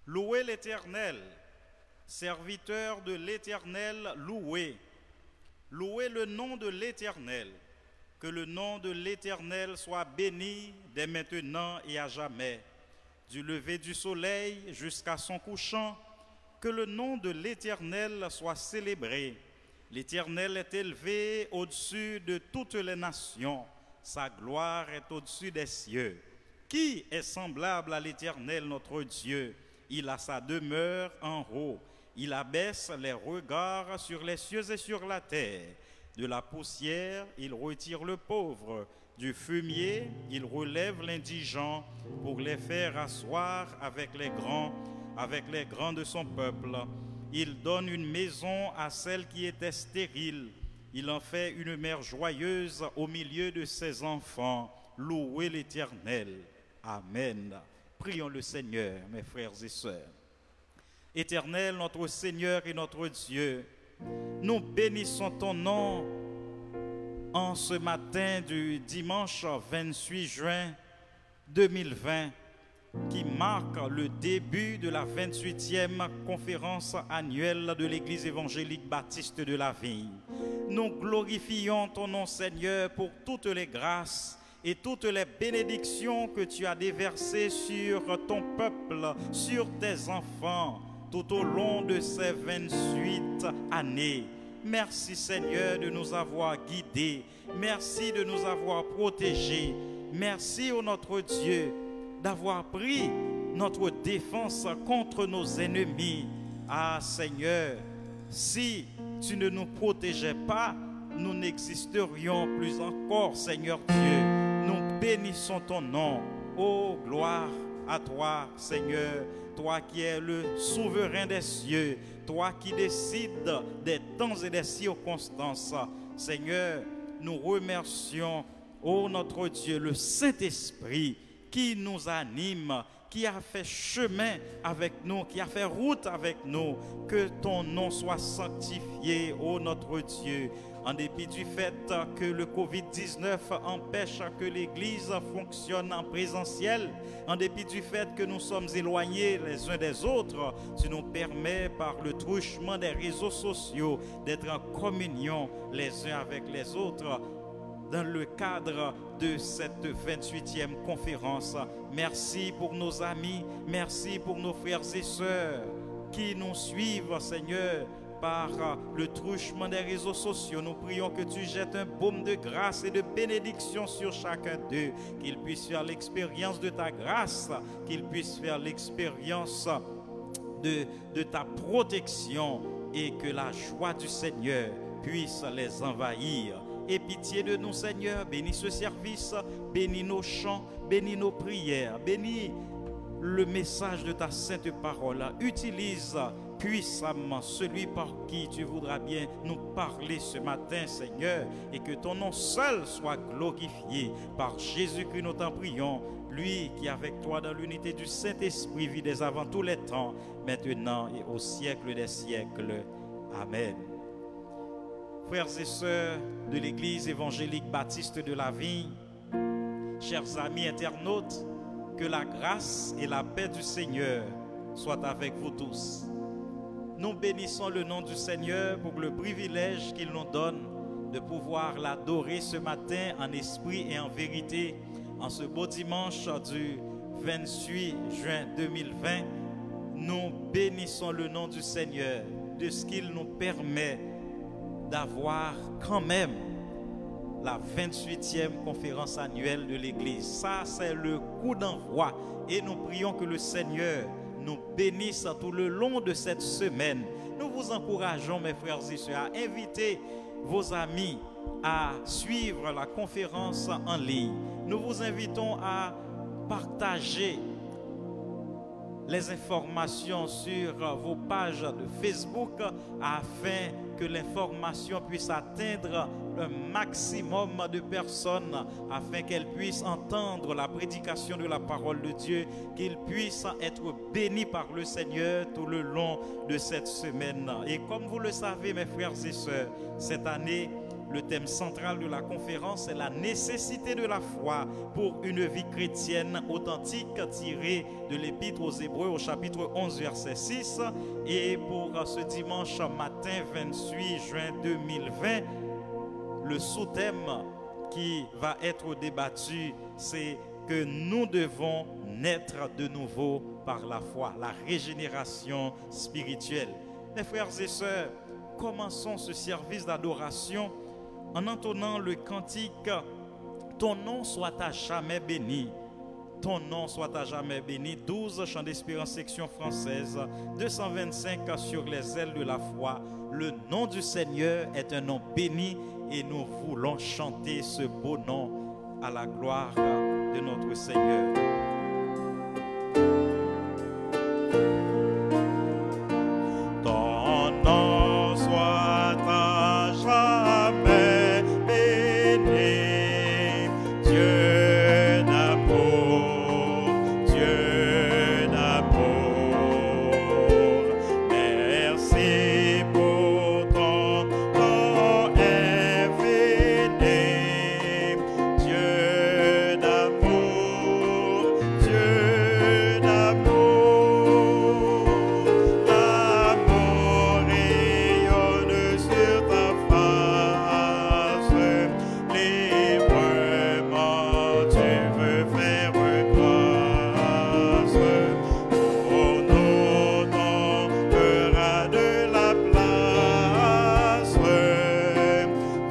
Louez l'Éternel, serviteurs de l'Éternel, louez. Louez le nom de l'Éternel. Que le nom de l'Éternel soit béni dès maintenant et à jamais. Du lever du soleil jusqu'à son couchant, que le nom de l'Éternel soit célébré. L'Éternel est élevé au-dessus de toutes les nations. Sa gloire est au-dessus des cieux. Qui est semblable à l'Éternel notre Dieu? Il a sa demeure en haut. Il abaisse les regards sur les cieux et sur la terre. De la poussière, il retire le pauvre. Du fumier, il relève l'indigent pour les faire asseoir avec les grands de son peuple. Il donne une maison à celle qui était stérile. Il en fait une mère joyeuse au milieu de ses enfants. Louez l'Éternel. Amen. Prions le Seigneur, mes frères et sœurs. Éternel, notre Seigneur et notre Dieu, nous bénissons ton nom en ce matin du dimanche 28 juin 2020, qui marque le début de la 28e conférence annuelle de l'Église évangélique baptiste de la Vigne. Nous glorifions ton nom, Seigneur, pour toutes les grâces et toutes les bénédictions que tu as déversées sur ton peuple, sur tes enfants, tout au long de ces 28 années. Merci, Seigneur, de nous avoir guidés. Merci de nous avoir protégés. Merci, ô notre Dieu, d'avoir pris notre défense contre nos ennemis. Ah, Seigneur, si tu ne nous protégeais pas, nous n'existerions plus encore, Seigneur Dieu. Nous bénissons ton nom. Oh, gloire à toi, Seigneur, toi qui es le souverain des cieux, toi qui décides des temps et des circonstances. Seigneur, nous remercions, ô notre Dieu, le Saint-Esprit qui nous anime, qui a fait chemin avec nous, qui a fait route avec nous. Que ton nom soit sanctifié, ô notre Dieu. En dépit du fait que le Covid-19 empêche que l'Église fonctionne en présentiel, en dépit du fait que nous sommes éloignés les uns des autres, tu nous permets par le truchement des réseaux sociaux d'être en communion les uns avec les autres dans le cadre de cette 28e conférence. Merci pour nos amis, merci pour nos frères et sœurs qui nous suivent, Seigneur, par le truchement des réseaux sociaux. Nous prions que tu jettes un baume de grâce et de bénédiction sur chacun d'eux, qu'ils puissent faire l'expérience de ta grâce, qu'ils puissent faire l'expérience de ta protection, et que la joie du Seigneur puisse les envahir. Aie pitié de nous, Seigneur, bénis ce service, bénis nos chants, bénis nos prières, bénis le message de ta sainte parole. Utilise puissamment celui par qui tu voudras bien nous parler ce matin, Seigneur, et que ton nom seul soit glorifié. Par Jésus-Christ, nous t'en prions, lui qui est avec toi dans l'unité du Saint-Esprit, vit dès avant tous les temps, maintenant et au siècle des siècles. Amen. Frères et sœurs de l'Église évangélique baptiste de la Vigne, chers amis internautes, que la grâce et la paix du Seigneur soient avec vous tous. Nous bénissons le nom du Seigneur pour le privilège qu'il nous donne de pouvoir l'adorer ce matin en esprit et en vérité, en ce beau dimanche du 28 juin 2020. Nous bénissons le nom du Seigneur de ce qu'il nous permet d'avoir quand même la 28e conférence annuelle de l'Église. Ça, c'est le coup d'envoi. Et nous prions que le Seigneur nous bénisse tout le long de cette semaine. Nous vous encourageons, mes frères et sœurs, à inviter vos amis à suivre la conférence en ligne. Nous vous invitons à partager les informations sur vos pages de Facebook afin que l'information puisse atteindre un maximum de personnes, afin qu'elles puissent entendre la prédication de la parole de Dieu, qu'ils puissent être bénis par le Seigneur tout le long de cette semaine. Et comme vous le savez, mes frères et sœurs, cette année, le thème central de la conférence est la nécessité de la foi pour une vie chrétienne authentique, tirée de l'Épître aux Hébreux au chapitre 11, verset 6. Et pour ce dimanche matin 28 juin 2020, le sous-thème qui va être débattu, c'est que nous devons naître de nouveau par la foi, la régénération spirituelle. Mes frères et sœurs, commençons ce service d'adoration en entonnant le cantique « Ton nom soit à jamais béni ». Ton nom soit à jamais béni. 12 chants d'espérance section française, 225 sur les ailes de la foi. Le nom du Seigneur est un nom béni et nous voulons chanter ce beau nom à la gloire de notre Seigneur. Ton nom soit à jamais béni, Dieu d'amour, Dieu d'amour. Merci pour ton nom infini, Dieu d'amour, Dieu d'amour. L'amour rayonne sur ta face, librement tu veux faire grâce. Pour nous, ton cœur a de la place,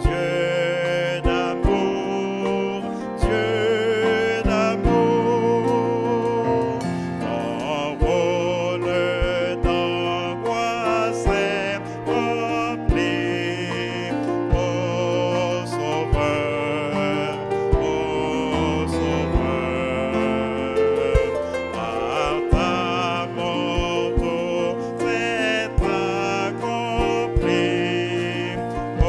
Dieu d'amour, Dieu d'amour. Ton rôle d'angoisse est rempli, ô Sauveur, ô Sauveur. Par ta mort tout est accompli, ô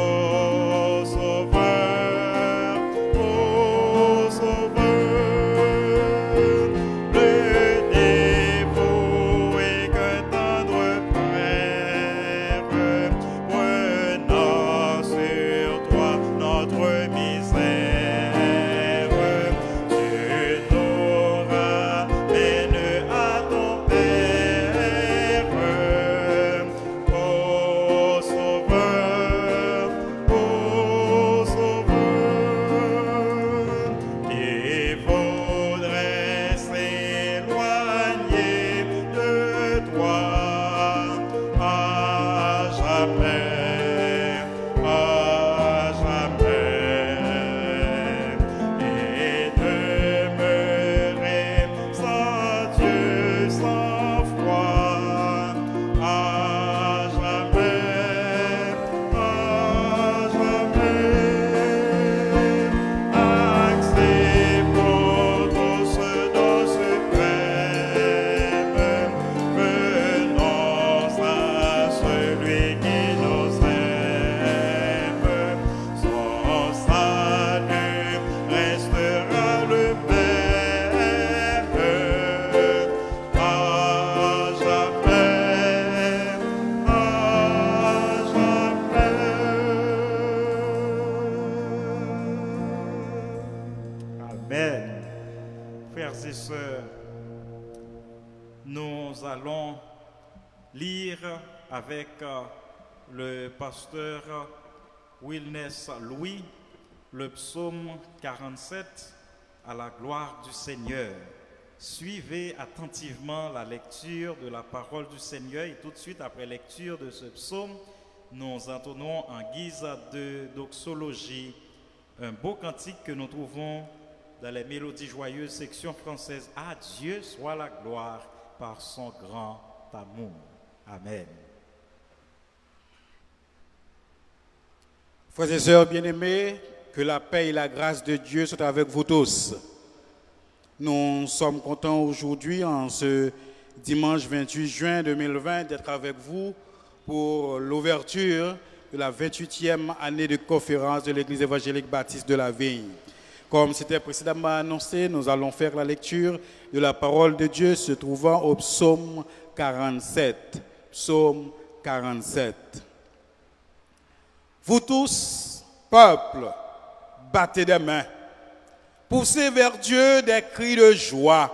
Sauveur, ô Sauveur. Le dévoué que tendre frère, prenant sur toi notre misère, tu nous ramènes à ton Père, ô Sauveur, ô Sauveur. Qui voudrait s'éloigner de toi à jamais, et demeurer sans Dieu, sans foi, à jamais, acceptons tous dans ce suprême, venons à celui qui nous aime. Son salut restera le même, à jamais, Amen. Frères et sœurs, nous allons lire avec le pasteur Wilness Louis le psaume 47 à la gloire du Seigneur. Suivez attentivement la lecture de la parole du Seigneur et tout de suite après lecture de ce psaume, nous entonnons en guise de doxologie un beau cantique que nous trouvons dans les mélodies joyeuses section française. À Dieu soit la gloire par son grand amour. Amen. Frères et sœurs bien-aimés, que la paix et la grâce de Dieu soient avec vous tous. Nous sommes contents aujourd'hui, en ce dimanche 28 juin 2020, d'être avec vous pour l'ouverture de la 28e année de conférence de l'Église évangélique baptiste de la Vigne. Comme c'était précédemment annoncé, nous allons faire la lecture de la parole de Dieu se trouvant au psaume 47. Psaume 47. Vous tous, Peuple, battez des mains. Poussez vers Dieu des cris de joie,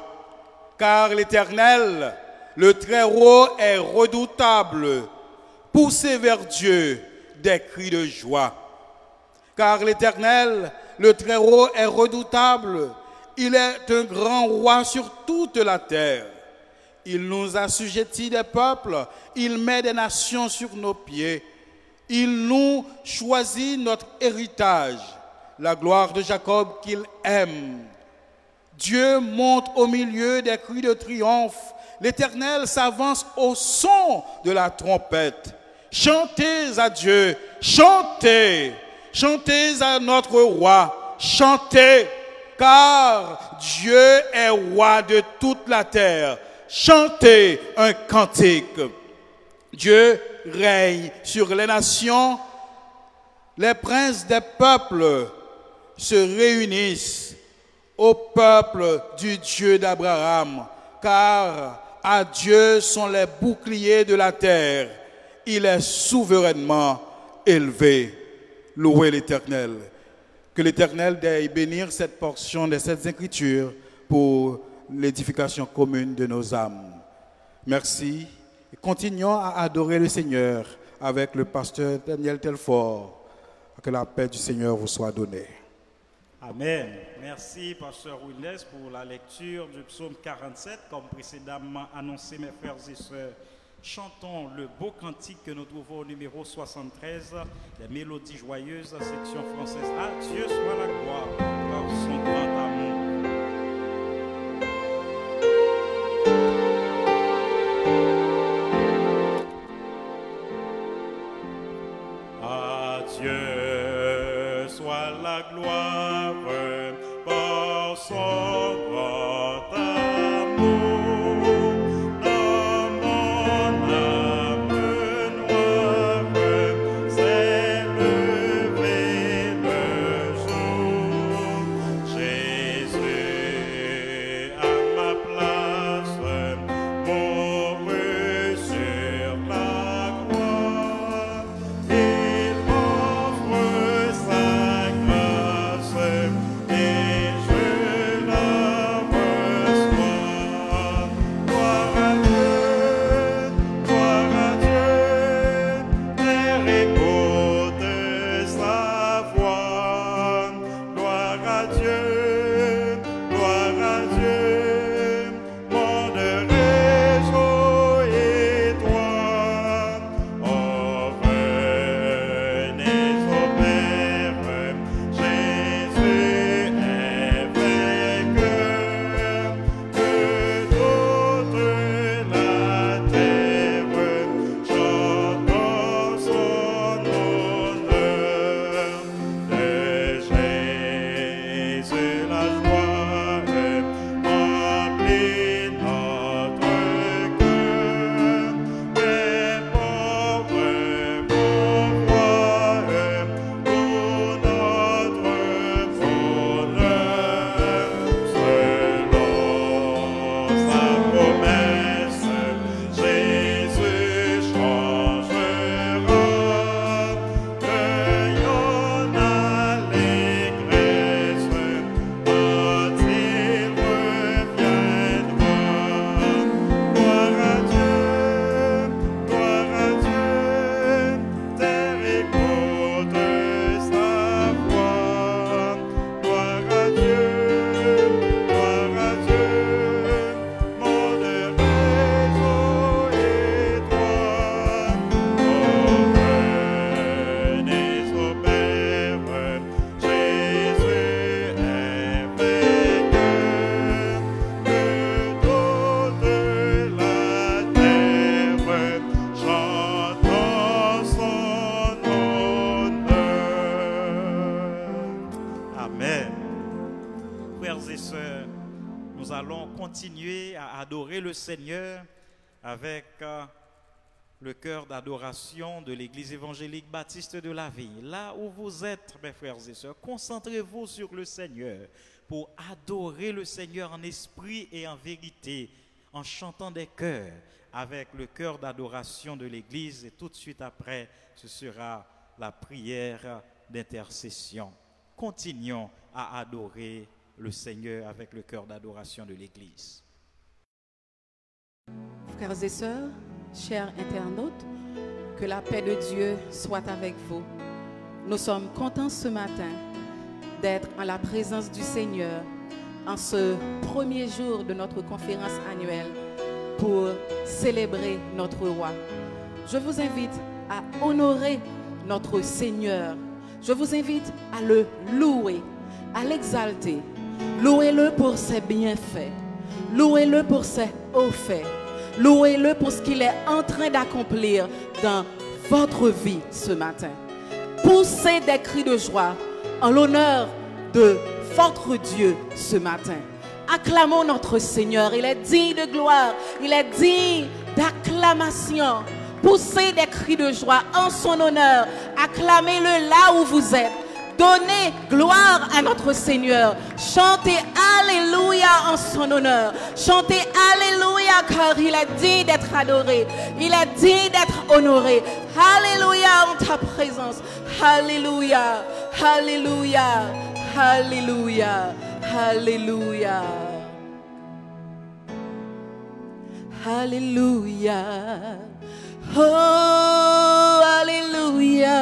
car l'Éternel, le Très-Haut, est redoutable. Poussez vers Dieu des cris de joie, car l'Éternel, le Très-Haut, est redoutable. Il est un grand roi sur toute la terre. Il nous assujettit des peuples, il met des nations sur nos pieds. Il nous choisit notre héritage, la gloire de Jacob qu'il aime. Dieu monte au milieu des cris de triomphe. L'Éternel s'avance au son de la trompette. Chantez à Dieu, chantez, chantez à notre roi, chantez, car Dieu est roi de toute la terre. Chantez un cantique. Dieu règne sur les nations. Les princes des peuples se réunissent au peuple du Dieu d'Abraham, car à Dieu sont les boucliers de la terre. Il est souverainement élevé. Louez l'Éternel. Que l'Éternel daigne bénir cette portion de cette écriture pour l'édification commune de nos âmes. Merci. Continuons à adorer le Seigneur avec le pasteur Daniel Telfort. Que la paix du Seigneur vous soit donnée. Amen. Merci, pasteur Wilnes, pour la lecture du psaume 47. Comme précédemment annoncé, mes frères et sœurs, chantons le beau cantique que nous trouvons au numéro 73, les mélodies joyeuses, section française. À Dieu soit la gloire par son grand amour. Dieu soit la gloire par son grand amour. Dans mon âme noire s'est levé le jour. Jésus à ma place mourut sur la croix. Continuer à adorer le Seigneur avec le cœur d'adoration de l'Église évangélique baptiste de la Vigne. Là où vous êtes, mes frères et sœurs, concentrez-vous sur le Seigneur pour adorer le Seigneur en esprit et en vérité, en chantant des chœurs avec le cœur d'adoration de l'Église. Et tout de suite après, ce sera la prière d'intercession. Continuons à adorer le Seigneur avec le cœur d'adoration de l'Église. Frères et sœurs, chers internautes, que la paix de Dieu soit avec vous. Nous sommes contents ce matin d'être en la présence du Seigneur en ce premier jour de notre conférence annuelle pour célébrer notre roi. Je vous invite à honorer notre Seigneur. Je vous invite à le louer, à l'exalter. Louez-le pour ses bienfaits. Louez-le pour ses hauts faits. Louez-le pour ce qu'il est en train d'accomplir dans votre vie ce matin. Poussez des cris de joie en l'honneur de votre Dieu ce matin. Acclamons notre Seigneur. Il est digne de gloire. Il est digne d'acclamation. Poussez des cris de joie en son honneur. Acclamez-le là où vous êtes. Donnez gloire à notre Seigneur. Chantez Alléluia en son honneur. Chantez Alléluia car il est digne d'être adoré. Il est digne d'être honoré. Alléluia en ta présence. Alléluia. Alléluia. Alléluia. Alléluia. Alléluia. Oh, Alléluia.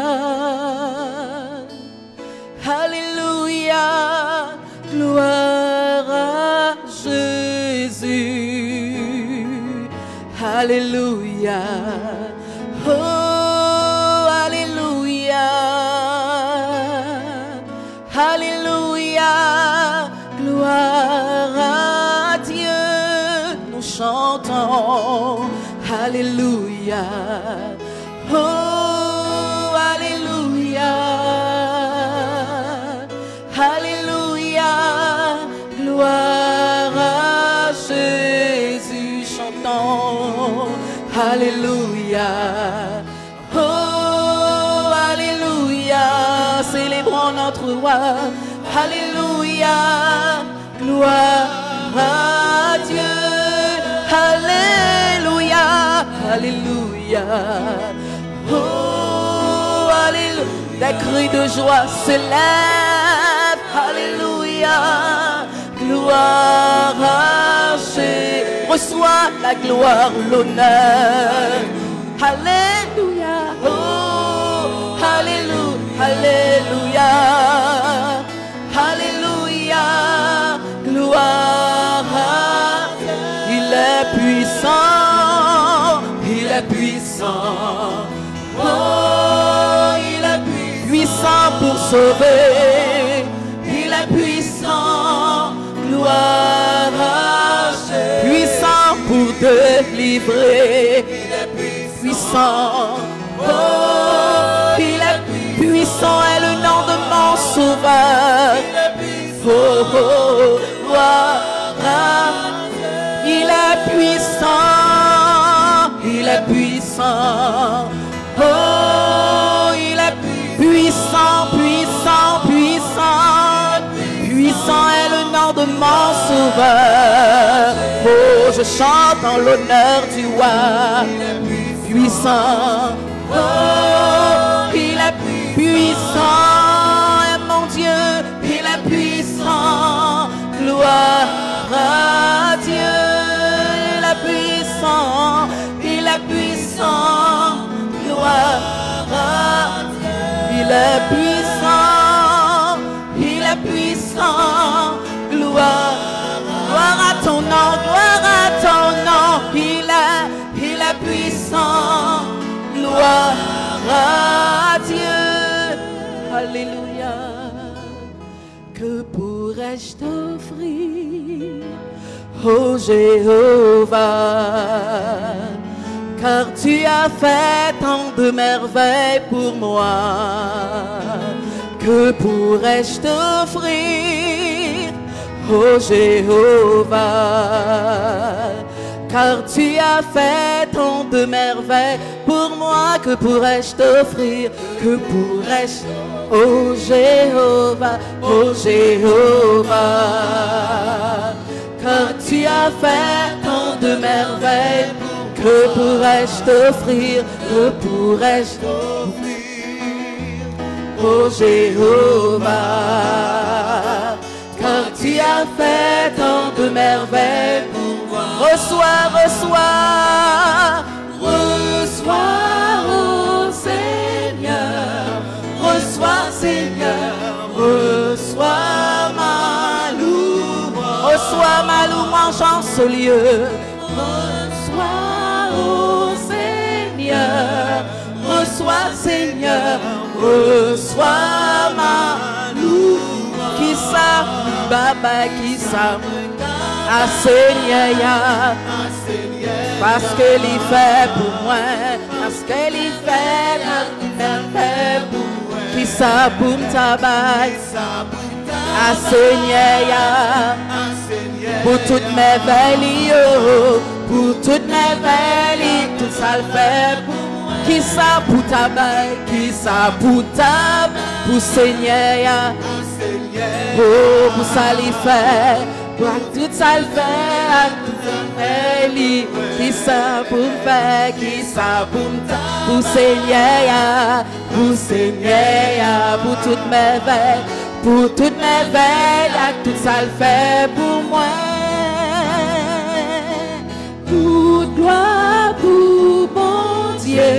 Alléluia, gloire à Jésus. Alléluia, oh, Alléluia. Alléluia, gloire à Dieu. Nous chantons, Alléluia, oh, Alléluia. Alléluia, gloire à Jésus, chantons, Alléluia, oh, Alléluia, célébrons notre roi, Alléluia, gloire à Dieu, Alléluia, Alléluia, oh, Alléluia, des cris de joie s'élèvent. Alléluia, gloire à Jésus. Reçois la gloire, l'honneur. Alléluia, oh, Alléluia, Alléluia, Alléluia, gloire à Dieu. Il est puissant, il est puissant, oh, il est puissant pour sauver. Il est puissant, gloire à Jésus. Puissant pour délivrer. Il est puissant, oh, il est puissant est le nom de mon sauveur. Oh, oh, gloire à Dieu. Il est puissant, il est puissant, oh, il est puissant, puissant, puissant. Puissant est le nom de mon sauveur. Oh, je chante en l'honneur du roi. Puissant, oh, il est puissant. Et mon Dieu, il est puissant. Gloire à Dieu. Il est puissant, il est puissant. Gloire à Dieu. Il est puissant, il est puissant, gloire, gloire à ton nom, gloire à ton nom, il est puissant, gloire à Dieu, alléluia. Que pourrais-je t'offrir, ô Jéhovah? Car tu as fait tant de merveilles pour moi. Que pourrais-je t'offrir, ô Jéhovah? Car tu as fait tant de merveilles pour moi. Que pourrais-je t'offrir? Que pourrais-je, ô Jéhovah, ô Jéhovah? Car tu as fait tant de merveilles. Que pourrais-je t'offrir? Que pourrais-je t'offrir, ô ô Jéhovah, car tu as fait tant de merveilles pour moi. Reçois, reçois, reçois, ô Seigneur, reçois, Seigneur, reçois ma louange, reçois ma louange en ce lieu. Reçois, ô Seigneur, reçois, Seigneur, reçois ma louange. Qui ça, Baba, qui ça, à Seigneur, parce que l'il fait pour moi, parce que l'il fait pour moi. Qui ça pour tabac, à Seigneur, pour toutes mes veilles, pour toutes mes veilles, tout ça le fait pour moi. Qui ça pour tabac, qui ça pour tabac, pour Seigneur, oh, pour ça l'il fait. Tout ça le fait, tout ça fait, qui ça pour faire, qui ça pour Seigneur, pour toutes mes veilles, pour toutes mes veilles, tout ça le fait pour moi. Toute gloire pour mon Dieu,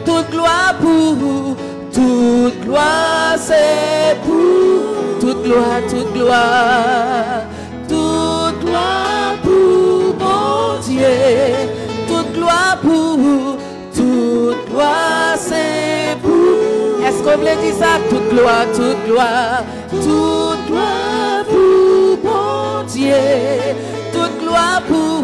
toute gloire pour, toute gloire c'est pour, toute gloire, toute gloire. Toute gloire pour mon Dieu, toute gloire pour, toute gloire c'est pour. Est-ce qu'on veut dire ça? Toute gloire, toute gloire, toute gloire pour mon Dieu, toute gloire pour,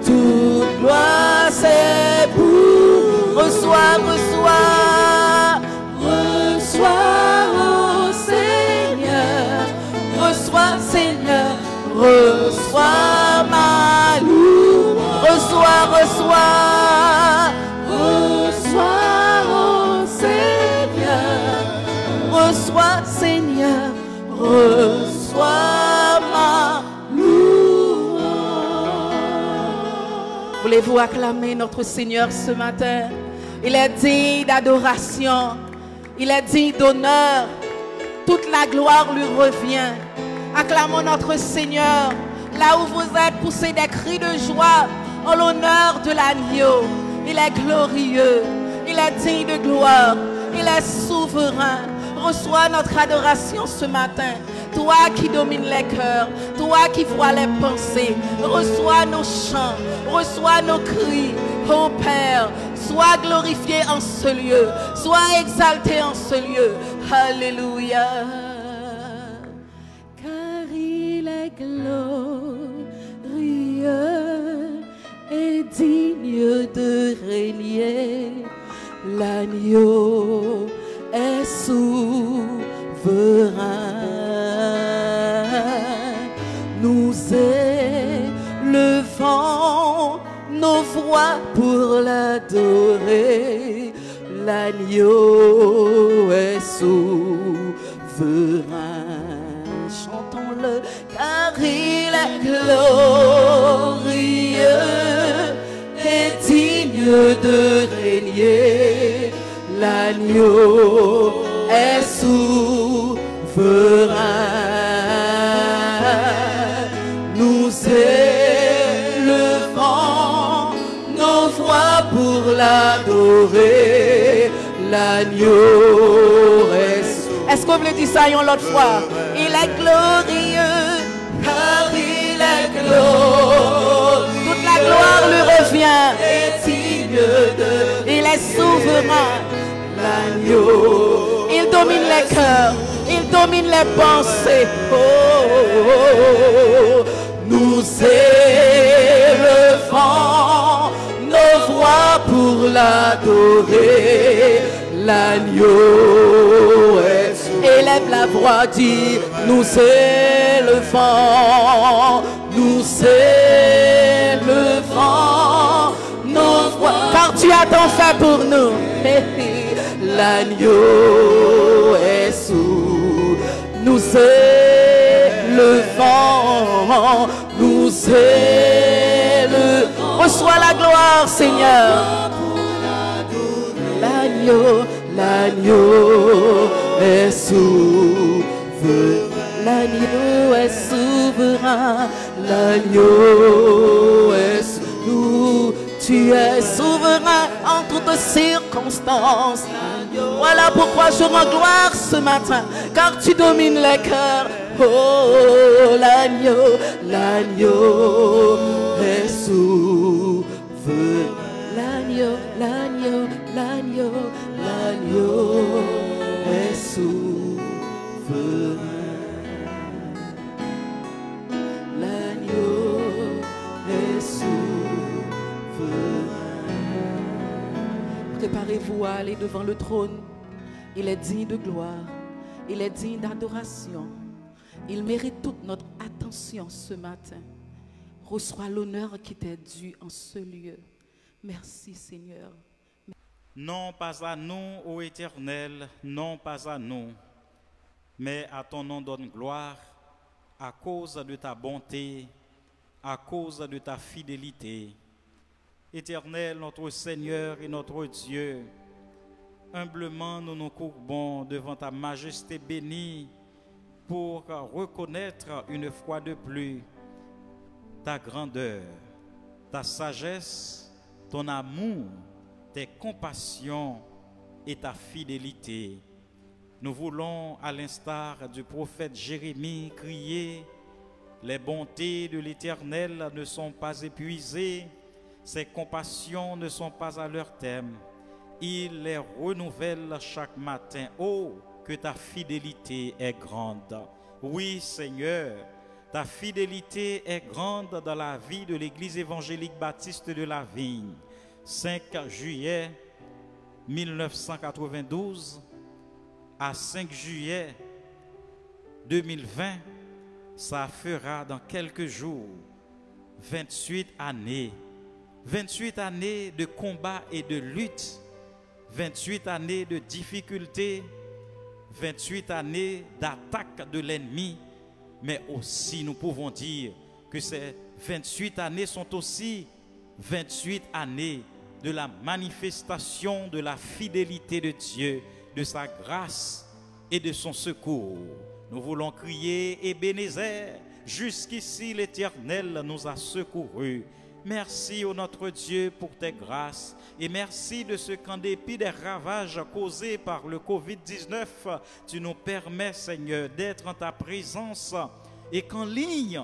toute gloire c'est pour. Reçois, reçois, reçois, oh Seigneur, reçois, Seigneur. Reçois ma louange, reçois, reçois, reçois, oh Seigneur, reçois, Seigneur, reçois ma louange. Voulez-vous acclamer notre Seigneur ce matin? Il est digne d'adoration, il est digne d'honneur, toute la gloire lui revient. Acclamons notre Seigneur, là où vous êtes, poussez des cris de joie en l'honneur de l'agneau. Il est glorieux, il est digne de gloire, il est souverain. Reçois notre adoration ce matin. Toi qui domines les cœurs, toi qui vois les pensées, reçois nos chants, reçois nos cris. Ô Père, sois glorifié en ce lieu, sois exalté en ce lieu. Alléluia. Glorieux et digne de régner, l'agneau est souverain. Nous élevons nos voix pour l'adorer, l'agneau est souverain. Chantons-le, car il est glorieux et digne de régner. L'agneau est souverain. Nous élevons nos voix pour l'adorer. L'agneau est souverain. Est-ce qu'on veut dire ça une autre fois? Il est glorieux, car il est glorieux. Toute la gloire lui revient. Il est souverain. L'agneau, il domine les cœurs, il domine les pensées. Oh, oh, oh. Nous élevons nos voix pour l'adorer. L'agneau est souverain. Élève la voix, dit, nous élevons, nous élevons nos voix, car tu as tant fait pour nous. L'agneau est sous, nous élevons, nous élevons. Reçois la gloire, Seigneur. L'agneau, l'agneau est souverain. L'agneau est souverain. L'agneau est souverain. Tu es souverain en toutes circonstances. Voilà pourquoi je rends gloire ce matin, car tu domines les cœurs. Oh, l'agneau, l'agneau est souverain. L'agneau, l'agneau, l'agneau, l'agneau est souverain. L'agneau est souverain. Préparez-vous à aller devant le trône. Il est digne de gloire. Il est digne d'adoration. Il mérite toute notre attention ce matin. Reçois l'honneur qui t'est dû en ce lieu. Merci Seigneur. Non pas à nous, ô Éternel, non pas à nous, mais à ton nom donne gloire à cause de ta bonté, à cause de ta fidélité. Éternel, notre Seigneur et notre Dieu, humblement nous nous courbons devant ta majesté bénie pour reconnaître une fois de plus ta grandeur, ta sagesse, ton amour, tes compassions et ta fidélité. Nous voulons, à l'instar du prophète Jérémie, crier « Les bontés de l'Éternel ne sont pas épuisées, ses compassions ne sont pas à leur terme. Il les renouvelle chaque matin. Oh, que ta fidélité est grande. » Oui, Seigneur, ta fidélité est grande dans la vie de l'Église évangélique baptiste de la Vigne. 5 juillet 1992 à 5 juillet 2020, ça fera dans quelques jours 28 années. 28 années de combat et de lutte, 28 années de difficultés, 28 années d'attaque de l'ennemi, mais aussi nous pouvons dire que ces 28 années sont aussi 28 années de la manifestation de la fidélité de Dieu, de sa grâce et de son secours. Nous voulons crier « Ebenezer, jusqu'ici l'Éternel nous a secourus ». Merci, ô notre Dieu, pour tes grâces et merci de ce qu'en dépit des ravages causés par le Covid-19, tu nous permets, Seigneur, d'être en ta présence et qu'en ligne,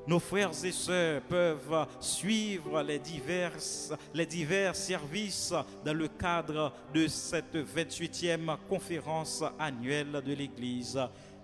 nos frères et sœurs peuvent suivre les divers services dans le cadre de cette 28e conférence annuelle de l'Église.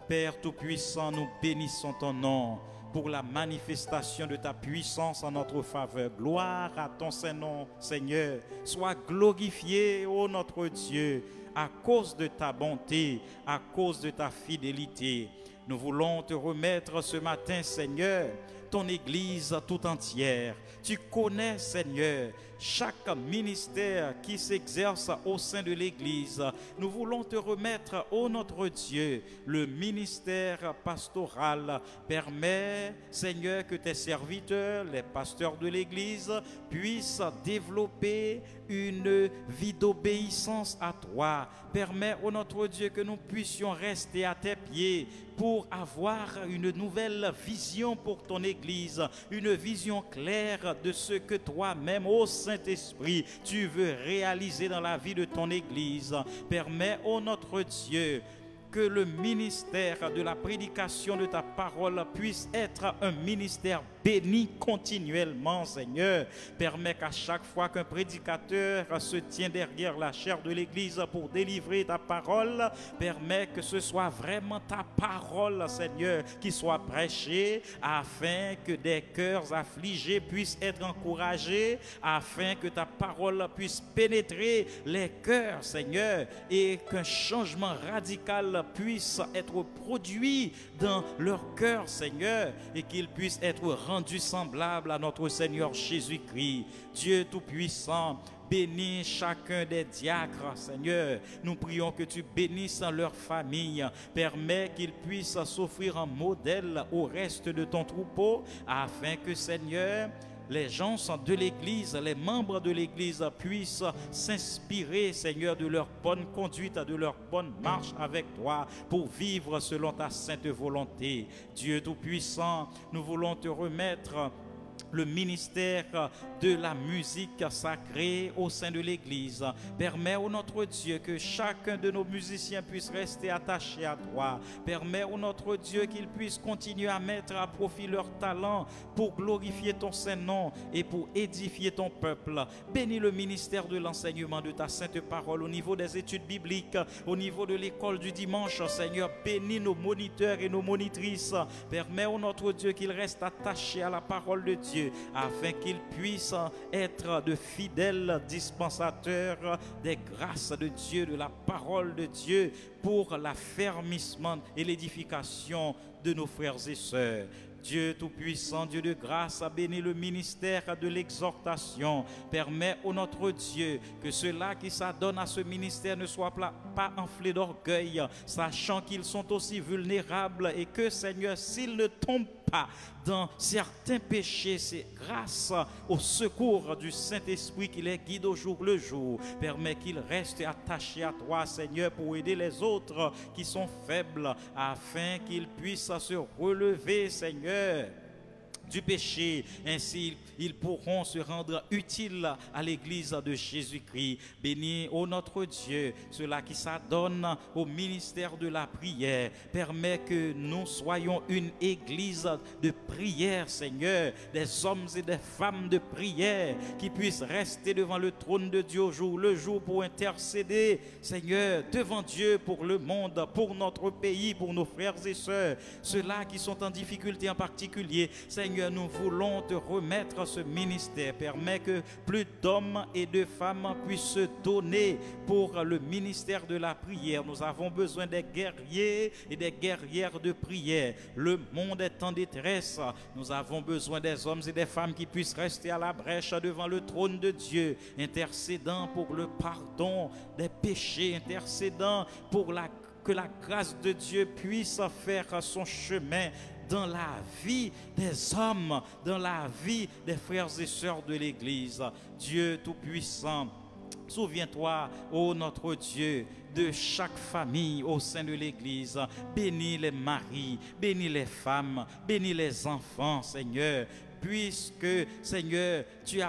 Père Tout-Puissant, nous bénissons ton nom pour la manifestation de ta puissance en notre faveur. Gloire à ton Saint-Nom, Seigneur. Sois glorifié, ô notre Dieu, à cause de ta bonté, à cause de ta fidélité. Nous voulons te remettre ce matin, Seigneur, ton Église tout entière. Tu connais, Seigneur, chaque ministère qui s'exerce au sein de l'Église. Nous voulons te remettre, ô notre Dieu, le ministère pastoral. Permets, Seigneur, que tes serviteurs, les pasteurs de l'Église, puissent développer une vie d'obéissance à toi. Permets, ô notre Dieu, que nous puissions rester à tes pieds pour avoir une nouvelle vision pour ton Église, une vision claire de ce que toi-même, ô Saint-Esprit, tu veux réaliser dans la vie de ton Église. Permets, ô notre Dieu, que le ministère de la prédication de ta parole puisse être un ministère béni continuellement, Seigneur. Permets qu'à chaque fois qu'un prédicateur se tient derrière la chair de l'Église pour délivrer ta parole, permets que ce soit vraiment ta parole, Seigneur, qui soit prêchée, afin que des cœurs affligés puissent être encouragés, afin que ta parole puisse pénétrer les cœurs, Seigneur, et qu'un changement radical puisse être produit dans leur cœur, Seigneur, et qu'ils puissent être rendus semblables à notre Seigneur Jésus-Christ. Dieu Tout-Puissant, bénis chacun des diacres, Seigneur. Nous prions que tu bénisses leur famille. Permets qu'ils puissent s'offrir un modèle au reste de ton troupeau, afin que, Seigneur, les gens de l'Église, les membres de l'Église puissent s'inspirer, Seigneur, de leur bonne conduite, de leur bonne marche avec toi pour vivre selon ta sainte volonté. Dieu Tout-Puissant, nous voulons te remettre le ministère de la musique sacrée au sein de l'Église. Permets, ô notre Dieu, que chacun de nos musiciens puisse rester attaché à toi. Permets, ô notre Dieu, qu'ils puissent continuer à mettre à profit leur talent pour glorifier ton Saint-Nom et pour édifier ton peuple. Bénis le ministère de l'enseignement de ta sainte parole au niveau des études bibliques, au niveau de l'école du dimanche, Seigneur. Bénis nos moniteurs et nos monitrices. Permets, ô notre Dieu, qu'ils restent attachés à la parole de Dieu, afin qu'ils puissent être de fidèles dispensateurs des grâces de Dieu, de la parole de Dieu, pour l'affermissement et l'édification de nos frères et sœurs. Dieu Tout-Puissant, Dieu de grâce, a béni le ministère de l'exhortation. Permets, ô notre Dieu, que ceux-là qui s'adonnent à ce ministère ne soient pas enflés d'orgueil, sachant qu'ils sont aussi vulnérables et que, Seigneur, s'ils ne tombent pas dans certains péchés, c'est grâce au secours du Saint-Esprit qui les guide au jour le jour. Permets qu'ils restent attachés à toi, Seigneur, pour aider les autres qui sont faibles, afin qu'ils puissent se relever, Seigneur, du péché. Ainsi, ils pourront se rendre utiles à l'Église de Jésus-Christ. Bénis, ô notre Dieu, ceux-là qui s'adonnent au ministère de la prière. Permets que nous soyons une Église de prière, Seigneur, des hommes et des femmes de prière qui puissent rester devant le trône de Dieu au jour le jour pour intercéder, Seigneur, devant Dieu pour le monde, pour notre pays, pour nos frères et sœurs, ceux-là qui sont en difficulté en particulier. Seigneur, nous voulons te remettre ce ministère. Permets que plus d'hommes et de femmes puissent se donner pour le ministère de la prière. Nous avons besoin des guerriers et des guerrières de prière. Le monde est en détresse. Nous avons besoin des hommes et des femmes qui puissent rester à la brèche devant le trône de Dieu, intercédant pour le pardon des péchés, intercédant pour que la grâce de Dieu puisse faire son chemin dans la vie des hommes, dans la vie des frères et sœurs de l'Église. Dieu Tout-Puissant, souviens-toi, ô notre Dieu, de chaque famille au sein de l'Église. Bénis les maris, bénis les femmes, bénis les enfants, Seigneur. Puisque, Seigneur, tu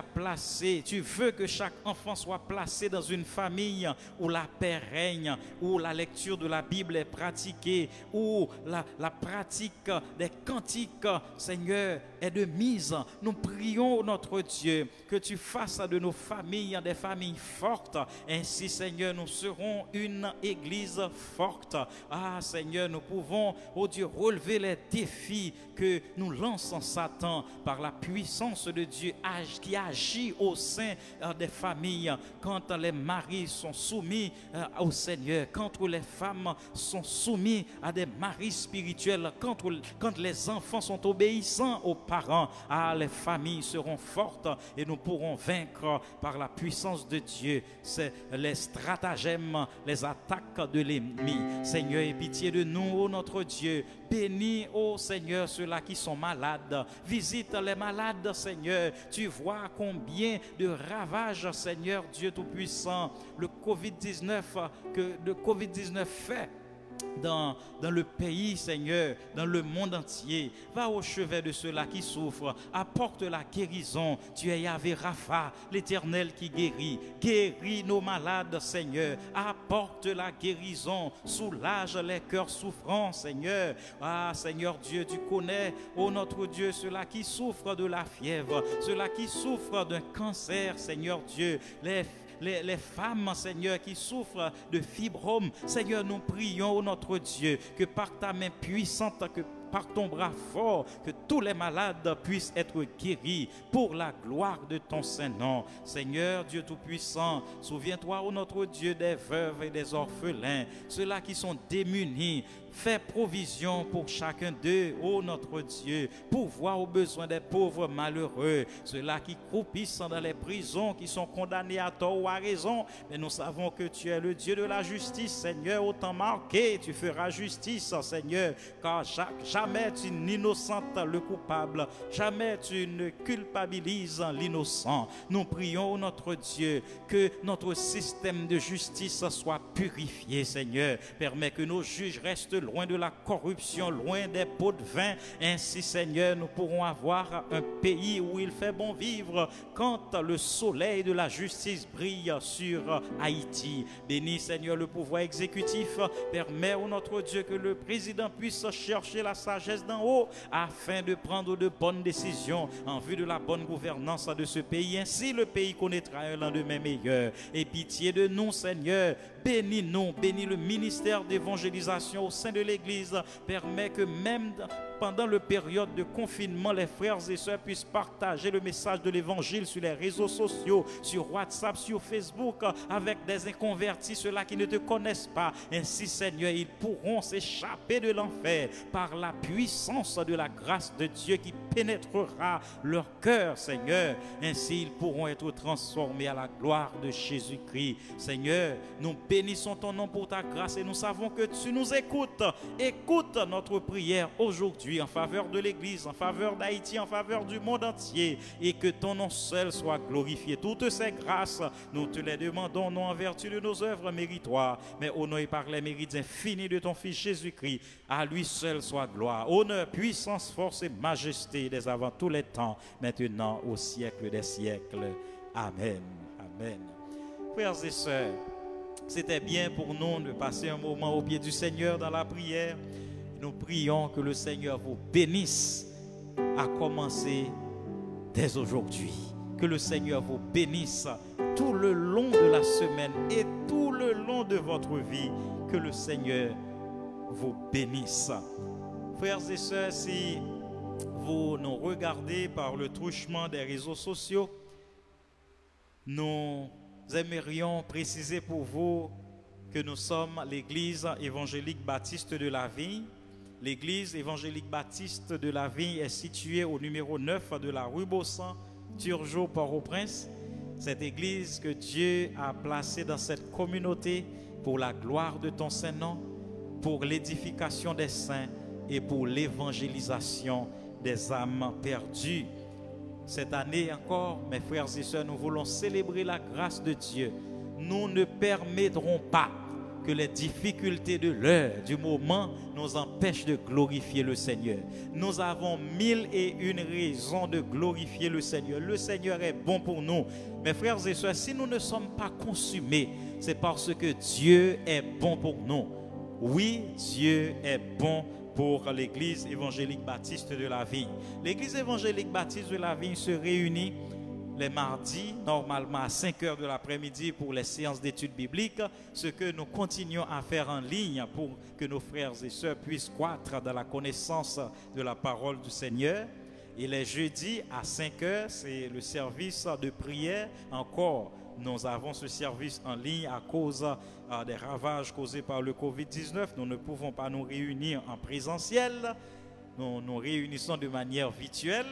veux que chaque enfant soit placé dans une famille où la paix règne, où la lecture de la Bible est pratiquée, où la pratique des cantiques, Seigneur, est de mise. Nous prions, notre Dieu, que tu fasses de nos familles des familles fortes. Ainsi, Seigneur, nous serons une Église forte. Ah, Seigneur, nous pouvons, oh Dieu, relever les défis que nous lançons Satan par la puissance de Dieu qui agit au sein des familles, quand les maris sont soumis au Seigneur, quand les femmes sont soumises à des maris spirituels, quand les enfants sont obéissants aux parents. Ah, les familles seront fortes et nous pourrons vaincre par la puissance de Dieu les stratagèmes, les attaques de l'ennemi. Seigneur, aie pitié de nous, ô notre Dieu. Bénis, ô Seigneur, ceux-là qui sont malades. Visite les malades, Seigneur. Tu vois combien de ravages, Seigneur Dieu Tout-Puissant, le Covid-19 fait dans le pays, Seigneur, dans le monde entier. Va au chevet de ceux-là qui souffrent, apporte la guérison. Tu es Yahvé Rapha, l'Éternel qui guérit. Guéris nos malades, Seigneur. Apporte la guérison, soulage les cœurs souffrants, Seigneur. Ah, Seigneur Dieu, tu connais, ô notre Dieu, ceux-là qui souffrent de la fièvre, ceux-là qui souffrent d'un cancer, Seigneur Dieu, les femmes, Seigneur, qui souffrent de fibrome. Seigneur, nous prions, ô notre Dieu, que par ta main puissante, que par ton bras fort, que tous les malades puissent être guéris pour la gloire de ton Saint-Nom. Seigneur Dieu Tout-Puissant, souviens-toi, ô notre Dieu, des veuves et des orphelins, ceux-là qui sont démunis. Fais provision pour chacun d'eux, ô notre Dieu, pour voir aux besoins des pauvres malheureux, ceux-là qui croupissent dans les prisons, qui sont condamnés à tort ou à raison. Mais nous savons que tu es le Dieu de la justice, Seigneur. Au temps marqué, tu feras justice, Seigneur, car chaque jamais tu n'innocentes le coupable, jamais tu ne culpabilises l'innocent. Nous prions, notre Dieu, que notre système de justice soit purifié, Seigneur. Permets que nos juges restent loin de la corruption, loin des pots de vin. Ainsi, Seigneur, nous pourrons avoir un pays où il fait bon vivre quand le soleil de la justice brille sur Haïti. Bénis, Seigneur, le pouvoir exécutif. Permets, ô notre Dieu, que le président puisse chercher la sagesse d'en haut afin de prendre de bonnes décisions en vue de la bonne gouvernance de ce pays. Ainsi, le pays connaîtra un lendemain meilleur. Et pitié de nous, Seigneur. Bénis-nous, bénis le ministère d'évangélisation au sein de l'Église. Permets que même pendant la période de confinement, les frères et sœurs puissent partager le message de l'Évangile sur les réseaux sociaux, sur WhatsApp, sur Facebook, avec des inconvertis, ceux-là qui ne te connaissent pas. Ainsi, Seigneur, ils pourront s'échapper de l'enfer par la puissance de la grâce de Dieu qui pénétrera leur cœur, Seigneur. Ainsi, ils pourront être transformés à la gloire de Jésus-Christ. Seigneur, nous bénissons ton nom pour ta grâce et nous savons que tu nous écoutes. Écoute notre prière aujourd'hui en faveur de l'Église, en faveur d'Haïti, en faveur du monde entier, et que ton nom seul soit glorifié. Toutes ces grâces, nous te les demandons non en vertu de nos œuvres méritoires, mais au nom et par les mérites infinis de ton Fils Jésus-Christ. À lui seul soit gloire, honneur, puissance, force et majesté dès avant tous les temps, maintenant au siècle des siècles. Amen. Amen. Frères et sœurs, c'était bien pour nous de passer un moment au pied du Seigneur dans la prière. Nous prions que le Seigneur vous bénisse à commencer dès aujourd'hui. Que le Seigneur vous bénisse tout le long de la semaine et tout le long de votre vie. Que le Seigneur vous bénisse. Frères et sœurs, si vous nous regardez par le truchement des réseaux sociaux, nous aimerions préciser pour vous que nous sommes l'Église évangélique baptiste de la Vigne. L'Église évangélique baptiste de la Vigne est située au numéro 9 de la rue Bossan, Turgeau, Port-au-Prince. Cette Église que Dieu a placée dans cette communauté pour la gloire de ton Saint-Nom, pour l'édification des saints et pour l'évangélisation des âmes perdues. Cette année encore, mes frères et sœurs, nous voulons célébrer la grâce de Dieu. Nous ne permettrons pas que les difficultés de l'heure, du moment, nous empêchent de glorifier le Seigneur. Nous avons 1001 raisons de glorifier le Seigneur. Le Seigneur est bon pour nous. Mes frères et sœurs, si nous ne sommes pas consumés, c'est parce que Dieu est bon pour nous. Oui, Dieu est bon pour l'Église évangélique baptiste de la Vigne. L'Église évangélique baptiste de la Vigne se réunit les mardis, normalement à 5 heures de l'après-midi pour les séances d'études bibliques, ce que nous continuons à faire en ligne pour que nos frères et sœurs puissent croître dans la connaissance de la parole du Seigneur. Et les jeudis à 5 heures, c'est le service de prière. Encore, nous avons ce service en ligne à cause des ravages causés par le Covid-19. Nous ne pouvons pas nous réunir en présentiel. Nous nous réunissons de manière virtuelle.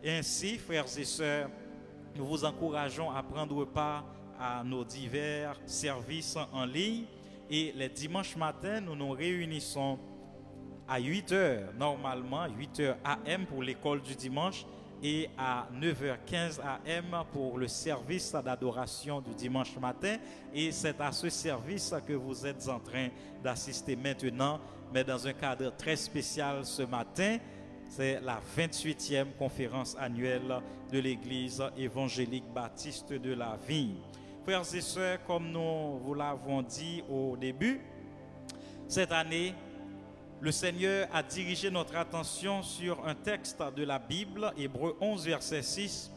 Ainsi, frères et sœurs, nous vous encourageons à prendre part à nos divers services en ligne. Et les dimanches matins, nous nous réunissons à 8 heures, normalement 8 heures AM pour l'école du dimanche, et à 9h15 AM pour le service d'adoration du dimanche matin. Et c'est à ce service que vous êtes en train d'assister maintenant, mais dans un cadre très spécial ce matin. C'est la 28e conférence annuelle de l'Église évangélique baptiste de la Vigne. Frères et sœurs, comme nous vous l'avons dit au début, cette année, le Seigneur a dirigé notre attention sur un texte de la Bible, Hébreux 11, verset 6.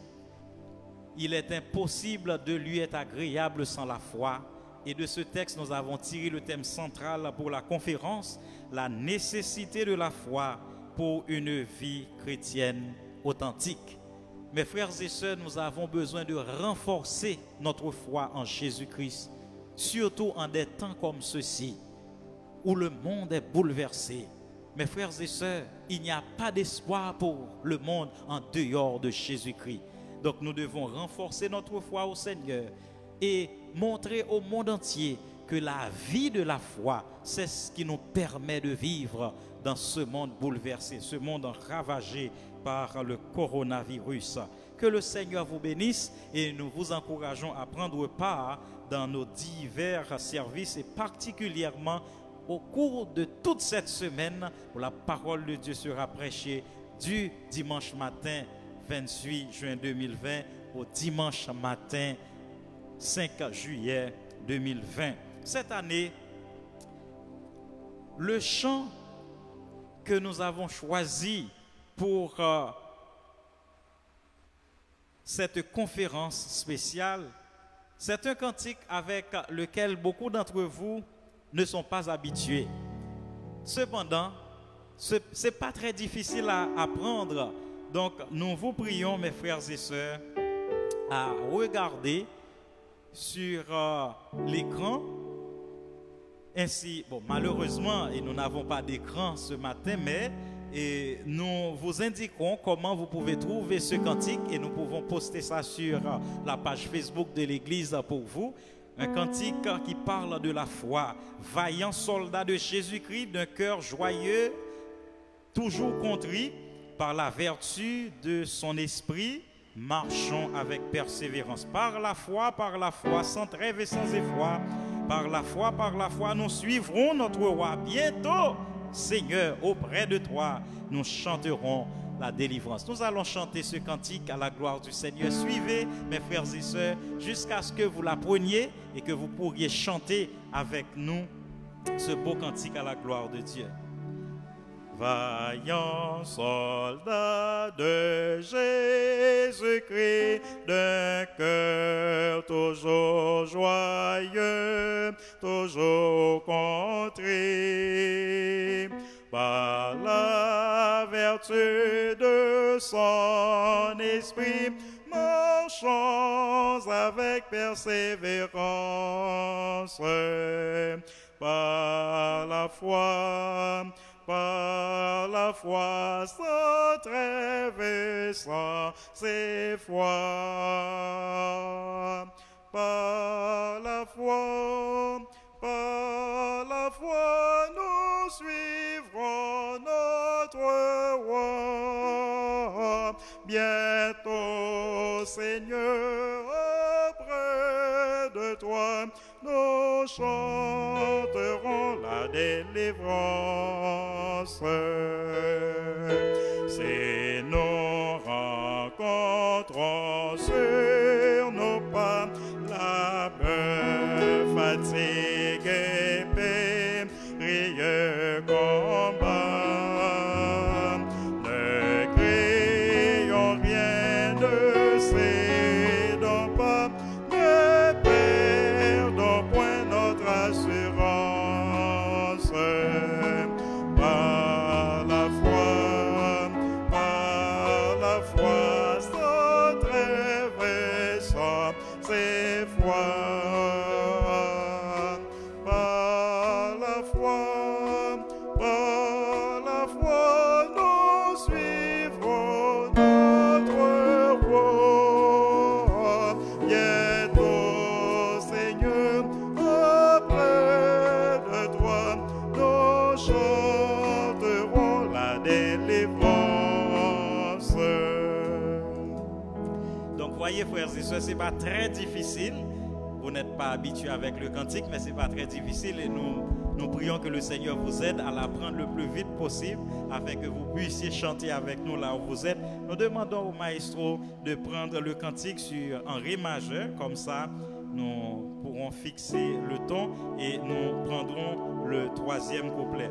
Il est impossible de lui être agréable sans la foi. Et de ce texte, nous avons tiré le thème central pour la conférence, la nécessité de la foi pour une vie chrétienne authentique. Mes frères et sœurs, nous avons besoin de renforcer notre foi en Jésus-Christ, surtout en des temps comme ceux-ci, où le monde est bouleversé. Mes frères et sœurs, il n'y a pas d'espoir pour le monde en dehors de Jésus-Christ. Donc nous devons renforcer notre foi au Seigneur et montrer au monde entier que la vie de la foi, c'est ce qui nous permet de vivre dans ce monde bouleversé, ce monde ravagé par le coronavirus. Que le Seigneur vous bénisse et nous vous encourageons à prendre part dans nos divers services et particulièrement au cours de toute cette semaine où la parole de Dieu sera prêchée du dimanche matin 28 juin 2020 au dimanche matin 5 juillet 2020. Cette année, le chant que nous avons choisi pour cette conférence spéciale, c'est un cantique avec lequel beaucoup d'entre vous ne sont pas habitués. Cependant, ce n'est pas très difficile à apprendre. Donc, nous vous prions, mes frères et sœurs, à regarder sur l'écran. Ainsi, bon, malheureusement, et nous n'avons pas d'écran ce matin, mais nous vous indiquons comment vous pouvez trouver ce cantique et nous pouvons poster ça sur la page Facebook de l'Église pour vous. Un cantique qui parle de la foi. Vaillant soldat de Jésus-Christ, d'un cœur joyeux, toujours contrit par la vertu de son esprit, marchons avec persévérance. Par la foi, sans trêve et sans effroi, par la foi, nous suivrons notre roi. Bientôt, Seigneur, auprès de toi, nous chanterons la délivrance. Nous allons chanter ce cantique à la gloire du Seigneur. Suivez, mes frères et sœurs, jusqu'à ce que vous l'appreniez et que vous pourriez chanter avec nous ce beau cantique à la gloire de Dieu. Vaillant soldat de Jésus-Christ, d'un cœur toujours joyeux, toujours contrit, par la vertu de son esprit, marchons avec persévérance, par la foi, sans trêve et sans effroi. Par la foi, nous suivrons notre roi. Bientôt, Seigneur, auprès de toi, nous chanterons la délivrance. Si nous rencontrons sur nos pas la peur, fatigue et périlleux combat, ne crions rien, ne cédons pas, ne perdons point notre assurance. Par la foi, sans trêve et sans effroi. Par la foi, nous suivrons notre roi. Bientôt, Seigneur, auprès de toi, nous chanterons la délivrance. Donc, voyez, frères et sœurs, ce n'est pas très difficile. Vous n'êtes pas habitués avec le cantique, mais ce n'est pas très difficile et nous prions que le Seigneur vous aide à l'apprendre le plus vite possible afin que vous puissiez chanter avec nous là où vous êtes. Nous demandons au maestro de prendre le cantique en ré majeur, comme ça nous pourrons fixer le ton et nous prendrons le troisième couplet.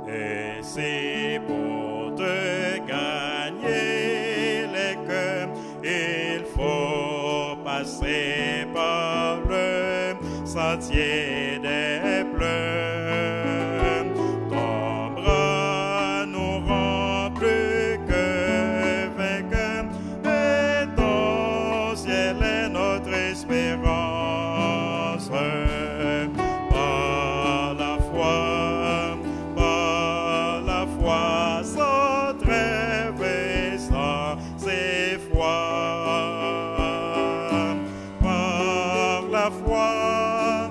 Et c'est pour te gagner les cœurs, il faut passer par le sentier des pleurs. Ton bras nous rend plus que vainqueurs et ton ciel est notre espérance. Par la foi, sans trêve et sans effroi. Par la foi,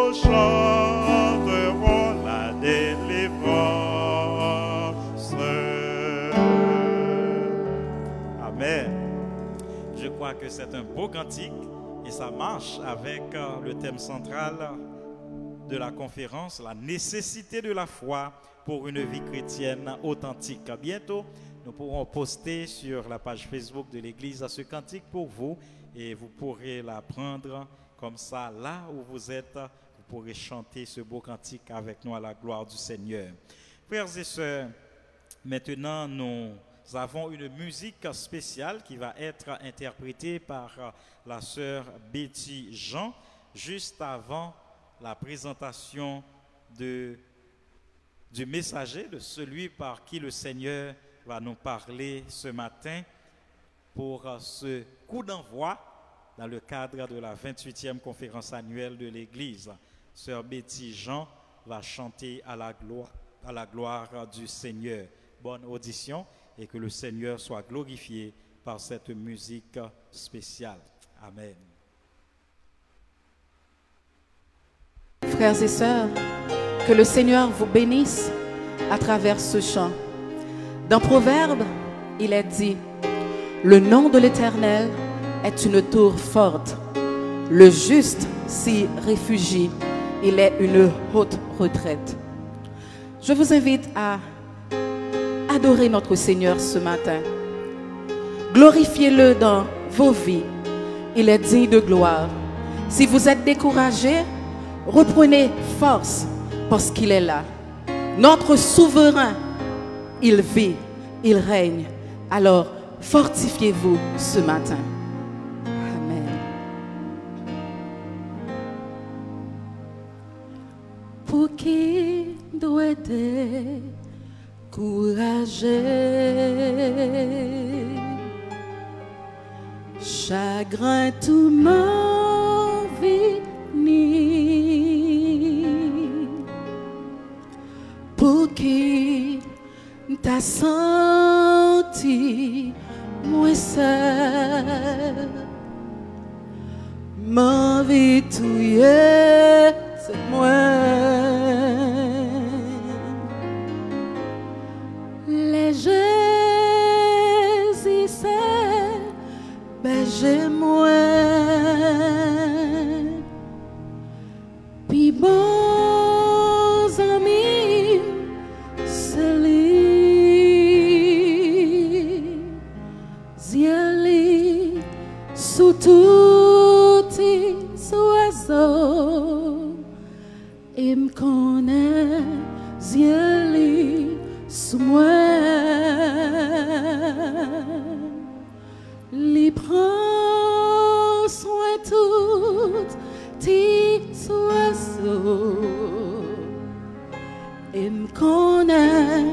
nous chanterons la délivrance. Amen. Je crois que c'est un beau cantique et ça marche avec le thème central de la conférence, la nécessité de la foi pour une vie chrétienne authentique. Bientôt, nous pourrons poster sur la page Facebook de l'Église ce cantique pour vous et vous pourrez l'apprendre comme ça, là où vous êtes, vous pourrez chanter ce beau cantique avec nous à la gloire du Seigneur. Frères et sœurs, maintenant nous avons une musique spéciale qui va être interprétée par la sœur Betty Jean juste avant la présentation du messager, de celui par qui le Seigneur va nous parler ce matin pour ce coup d'envoi dans le cadre de la 28e conférence annuelle de l'Église. Sœur Betty Jean va chanter à la gloire du Seigneur. Bonne audition et que le Seigneur soit glorifié par cette musique spéciale. Amen. Frères et sœurs, que le Seigneur vous bénisse à travers ce chant. Dans Proverbe, il est dit, « Le nom de l'Éternel est une tour forte. Le juste s'y réfugie. Il est une haute retraite. » Je vous invite à adorer notre Seigneur ce matin. Glorifiez-le dans vos vies. Il est digne de gloire. Si vous êtes découragé, reprenez force parce qu'il est là. Notre souverain, il vit, il règne. Alors, fortifiez-vous ce matin. Amen. Pour qui doit être courageux, chagrin tout m'en pour qui t'as senti moi seul, ma vie touillée, c'est moi. Les Jésus, c'est j'ai moi. Puis bons amis, c'est lui. Ziali, sous tout oiseau, et me connaît, ziali, sous moi. Li prend soin tout tes oiseaux et me connaît,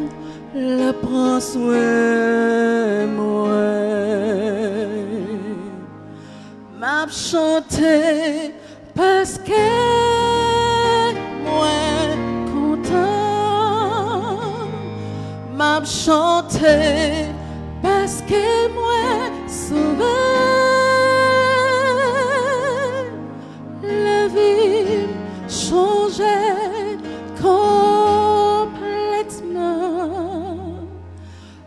le prend soin moi. M'a chanté parce que moi content, m'a chanté parce que moi sauvé, la vie changeait complètement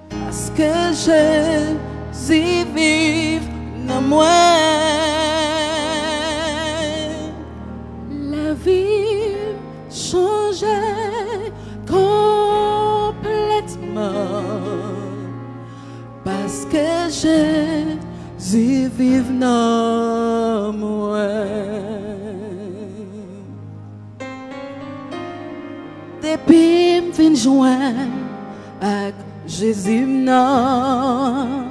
parce que Jésus vive en moi. La vie changeait complètement parce que Jésus vive en moi. Depuis me fin joindre avec Jésus non,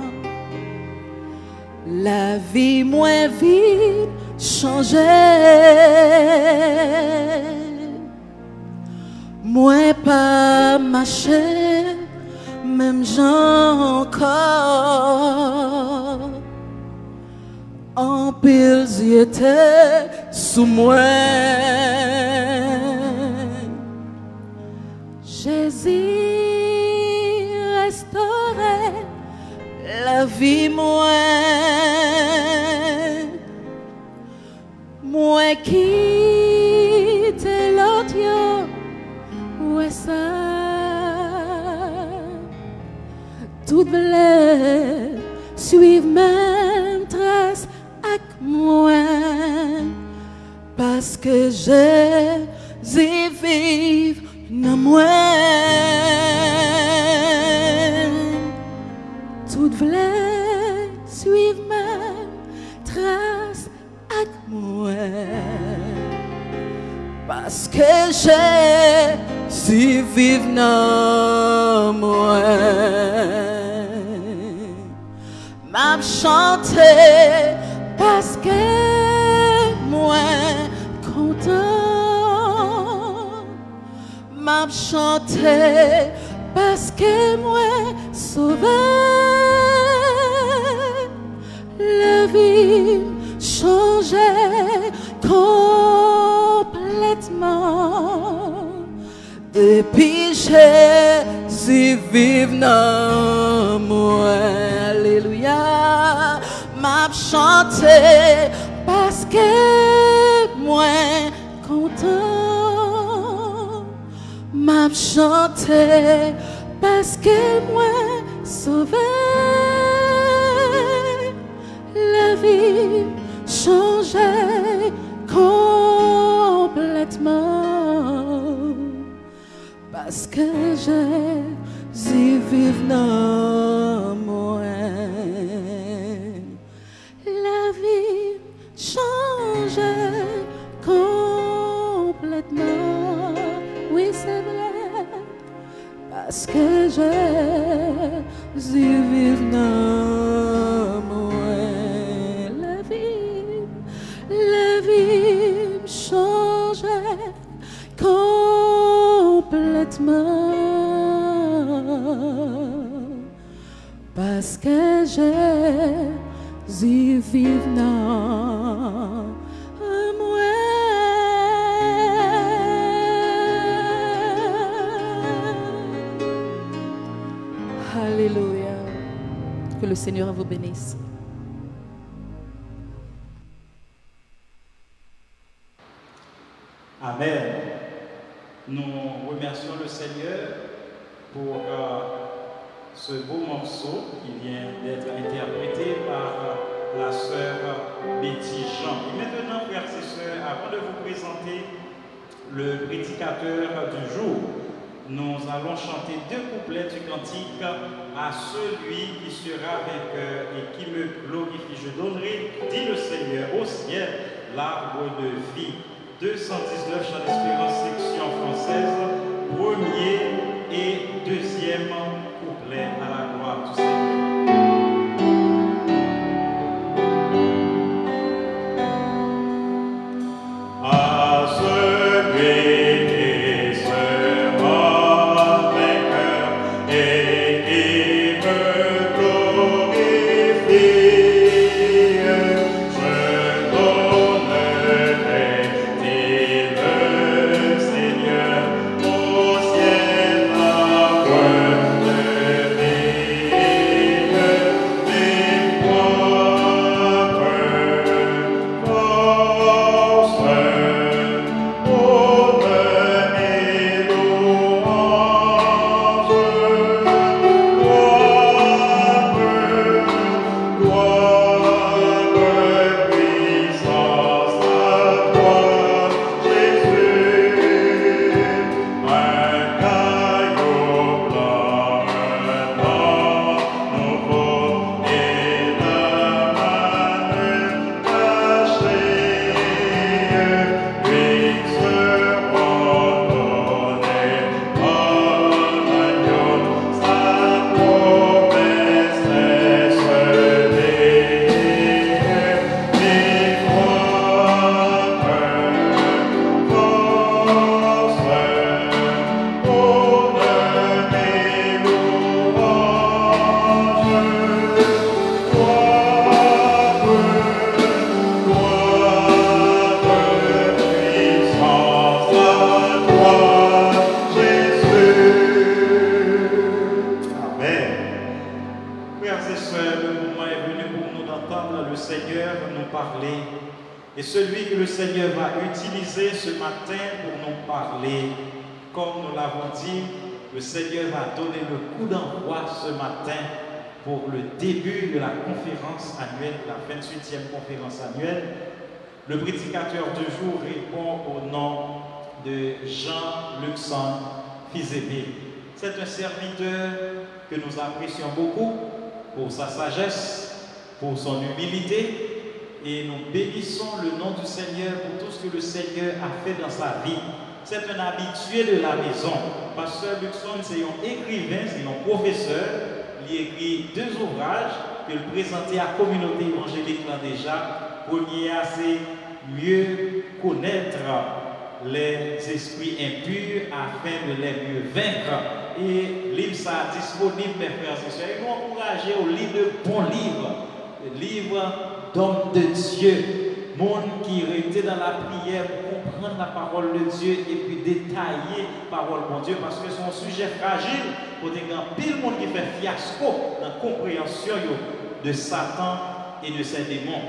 la vie moins vite changeait, moins pas marcher. Même gens encore en pile étaient sous moi. Jésus restaurait la vie moi qui voulais suivre même trace avec moi, parce que Jésus vive dans moi. Tout voulait suivre même trace avec moi, parce que Jésus vive dans moi. M'a chanté parce que moi content. M'a chanté parce que moi sauvé. La vie changeait complètement depuis Jésus vive dans moi. Alléluia. M'a chanté parce que moi content. M'a chanté parce que moi sauvé. La vie changeait complètement, parce que Jésus vive dans moi. La vie changeait complètement. Oui, c'est vrai, parce que Jésus vive dans moi. La vie me changeait complètement, parce que Jésus vive dans moi. Alléluia. Que le Seigneur vous bénisse. Amen. Nous remercions le Seigneur pour ce beau morceau qui vient d'être interprété par la sœur Betty Jean. Et maintenant, frères et sœurs, avant de vous présenter le prédicateur du jour, nous allons chanter 2 couplets du cantique à celui qui sera vainqueur et qui me glorifie. Je donnerai, dit le Seigneur, au ciel l'arbre de vie. 219 Chants d'Espérance, section française, 1er et 2e couplet à la gloire du Seigneur. Et celui que le Seigneur va utiliser ce matin pour nous parler, comme nous l'avons dit, le Seigneur va donner le coup d'envoi ce matin pour le début de la conférence annuelle, la 28e conférence annuelle. Le prédicateur du jour répond au nom de Jean-Luxon Fizébé. C'est un serviteur que nous apprécions beaucoup pour sa sagesse, pour son humilité, et nous bénissons le nom du Seigneur pour tout ce que le Seigneur a fait dans sa vie. C'est un habitué de la maison. Pasteur Luxon, c'est un écrivain, c'est un professeur. Il écrit 2 ouvrages qu'il présentait à la communauté évangélique là déjà. Premier, c'est mieux connaître les esprits impurs afin de les mieux vaincre. Et livre ça disponible, mes frères et sœurs. Et nous encourager au livre de bons livres, le livre d'hommes de Dieu, monde qui était dans la prière pour comprendre la parole de Dieu et puis détailler la parole de Dieu, parce que c'est un sujet fragile pour des gens, pile monde qui fait fiasco dans la compréhension de Satan et de ses démons.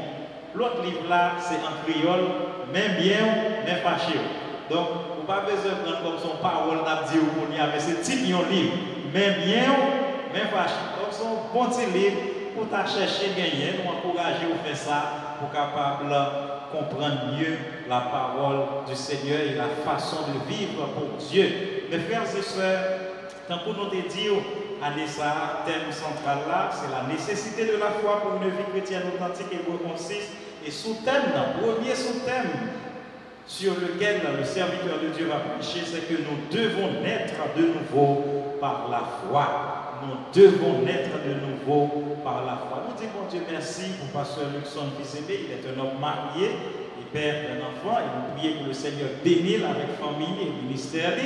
L'autre livre là, c'est en créole, même bien, même fâché. Donc, vous n'avez pas besoin de prendre comme son parole n'a dit ou qu'on y a, mais c'est petit livre, même bien, même fâché. Donc, c'est un bon petit livre pour chercher gagner, nous encourager à faire ça pour capable comprendre mieux la parole du Seigneur et la façon de vivre pour Dieu. Mes frères et sœurs, tant que nous te disons, année ça, thème central là, c'est la nécessité de la foi pour une vie chrétienne authentique et concise. Et sous-thème, premier sous-thème sur lequel le serviteur de Dieu va prêcher, c'est que nous devons naître de nouveau par la foi. Nous devons naître de nouveau par la foi. Nous disons Dieu merci pour Pasteur Luxon Fizébé. Il est un homme marié, il père d'un enfant, et nous prions que le Seigneur bénisse avec famille et ministère.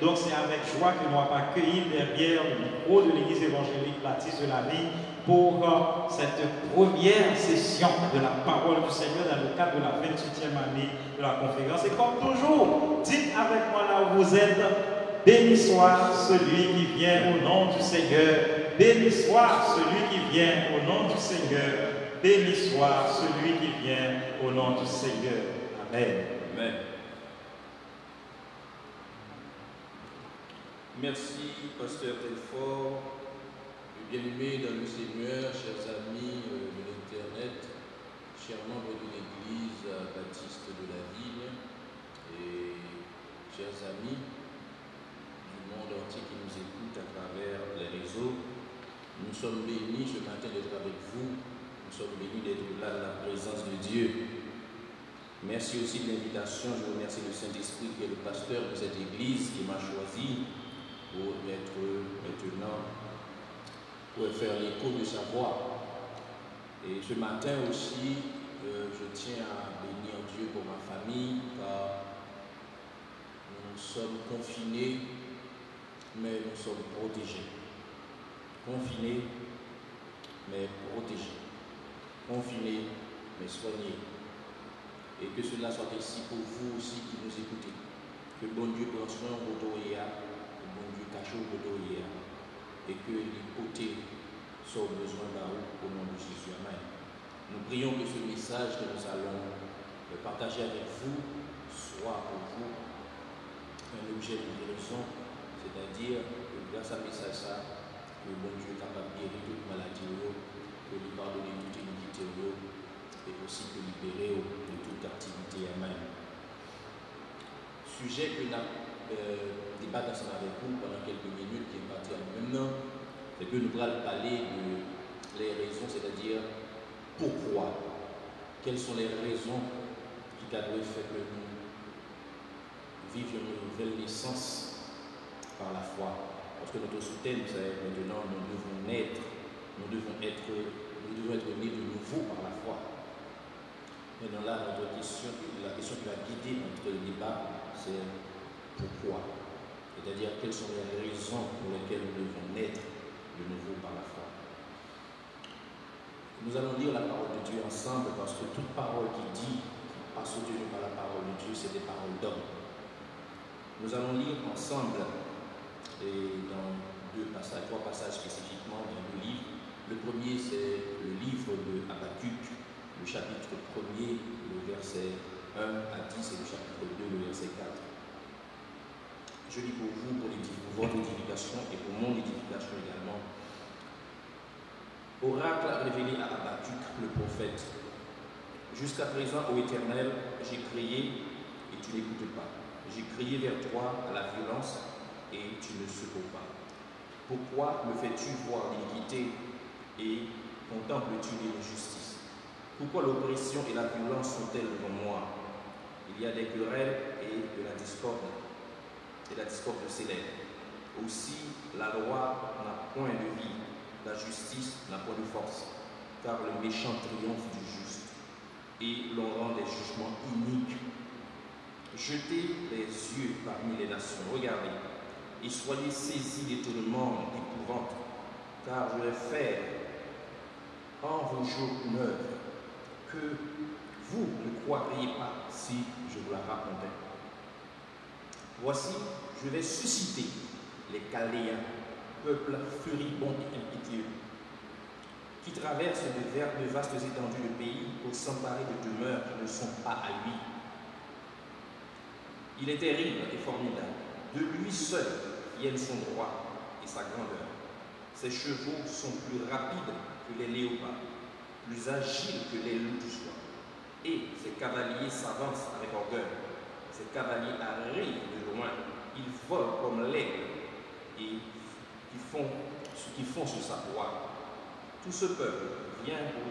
Donc c'est avec joie que nous avons accueilli derrière le micro de l'Église évangélique baptiste de la vie pour cette première session de la parole du Seigneur dans le cadre de la 28e année de la conférence. Et comme toujours, dites avec moi là où vous êtes, béni soit celui qui vient au nom du Seigneur. Béni soit celui qui vient au nom du Seigneur. Béni soit celui qui vient au nom du Seigneur. Amen. Amen. Merci, Pasteur Telfort, bien-aimés dans le Seigneur, chers amis de l'Internet, chers membres de l'Église baptiste de la ville et chers amis du monde entier qui nous écoutent à travers les réseaux. Nous sommes bénis ce matin d'être avec vous. Nous sommes bénis d'être là dans la présence de Dieu. Merci aussi de l'invitation. Je remercie le Saint-Esprit qui est le pasteur de cette église qui m'a choisi pour être maintenant, pour faire l'écho de sa voix. Et ce matin aussi, je tiens à bénir Dieu pour ma famille, car nous sommes confinés, mais nous sommes protégés. Confinés, mais protégés. Confinés, mais soignés. Et que cela soit ainsi pour vous aussi qui nous écoutez. Que le bon Dieu prenne soin de votre oreille, que le bon Dieu cache votre oreille, et que l'hypothèse soit au besoin d'eux au nom de Jésus. Amen. Nous prions que ce message que nous allons partager avec vous soit pour vous un objet de guérison, c'est-à-dire que grâce à ce message, que le bon Dieu est capable de guérir toute maladie, de lui pardonner toute iniquité, et aussi de libérer de toute activité. Amen. Sujet que nous débattons ensemble avec vous pendant quelques minutes, qui est parti à maintenant, c'est que nous allons parler de les raisons, c'est-à-dire pourquoi, quelles sont les raisons qui doivent faire que nous vivions une nouvelle naissance par la foi. Parce que notre sous-thème, c'est maintenant nous devons naître, nous devons être nés de nouveau par la foi. Maintenant là, la question qui va guider notre débat, c'est pourquoi. C'est-à-dire quelles sont les raisons pour lesquelles nous devons naître de nouveau par la foi. Nous allons lire la parole de Dieu ensemble parce que toute parole qui dit, qui passe soutenue par la parole de Dieu, c'est des paroles d'homme. Nous allons lire ensemble et dans trois passages spécifiquement dans le livre. Le premier, c'est le livre de Habakkuk, le chapitre 1er, le verset 1 à 10 et le chapitre 2, le verset 4. Je lis pour vous, pour votre édification et pour mon édification également. Oracle révélé à Habakkuk, le prophète. Jusqu'à présent, ô Éternel, j'ai crié et tu n'écoutes pas. J'ai crié vers toi à la violence et tu ne secours pas. Pourquoi me fais-tu voir l'iniquité et contemples-tu l'injustice? Pourquoi l'oppression et la violence sont-elles devant moi? Il y a des querelles et de la discorde s'élève. Aussi, la loi n'a point de vie, la justice n'a point de force, car le méchant triomphe du juste, et l'on rend des jugements iniques. Jetez les yeux parmi les nations, regardez, et soyez saisis d'étonnement, d'épouvante, car je vais faire en vos jours une œuvre que vous ne croiriez pas si je vous la racontais. Voici, je vais susciter les Chaldéens, peuple furibond et impétueux, qui traversent de vastes étendues de pays pour s'emparer de demeures qui ne sont pas à lui. Il est terrible et formidable. De lui seul viennent son droit et sa grandeur. Ses chevaux sont plus rapides que les léopards, plus agiles que les loups du soir. Et ses cavaliers s'avancent avec orgueil. Ses cavaliers arrivent de loin. Ils volent comme l'aigle et qui font sur sa proie. Tout ce peuple vient pour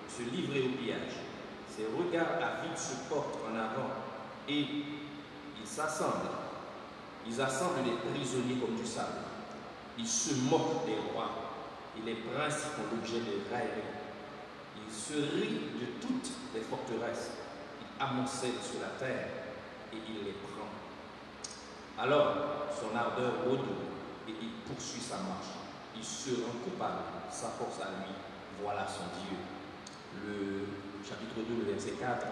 se livrer au pillage. Ses regards avides se portent en avant et ils s'assemblent. Ils assemblent les prisonniers comme du sable. Ils se moquent des rois et les princes font l'objet de railleries. Ils se rient de toutes les forteresses. Il amoncelle sur la terre et il les prend. Alors son ardeur redouble et il poursuit sa marche. Il se rend coupable, sa force à lui. Voilà son Dieu. Le chapitre 2, le verset 4.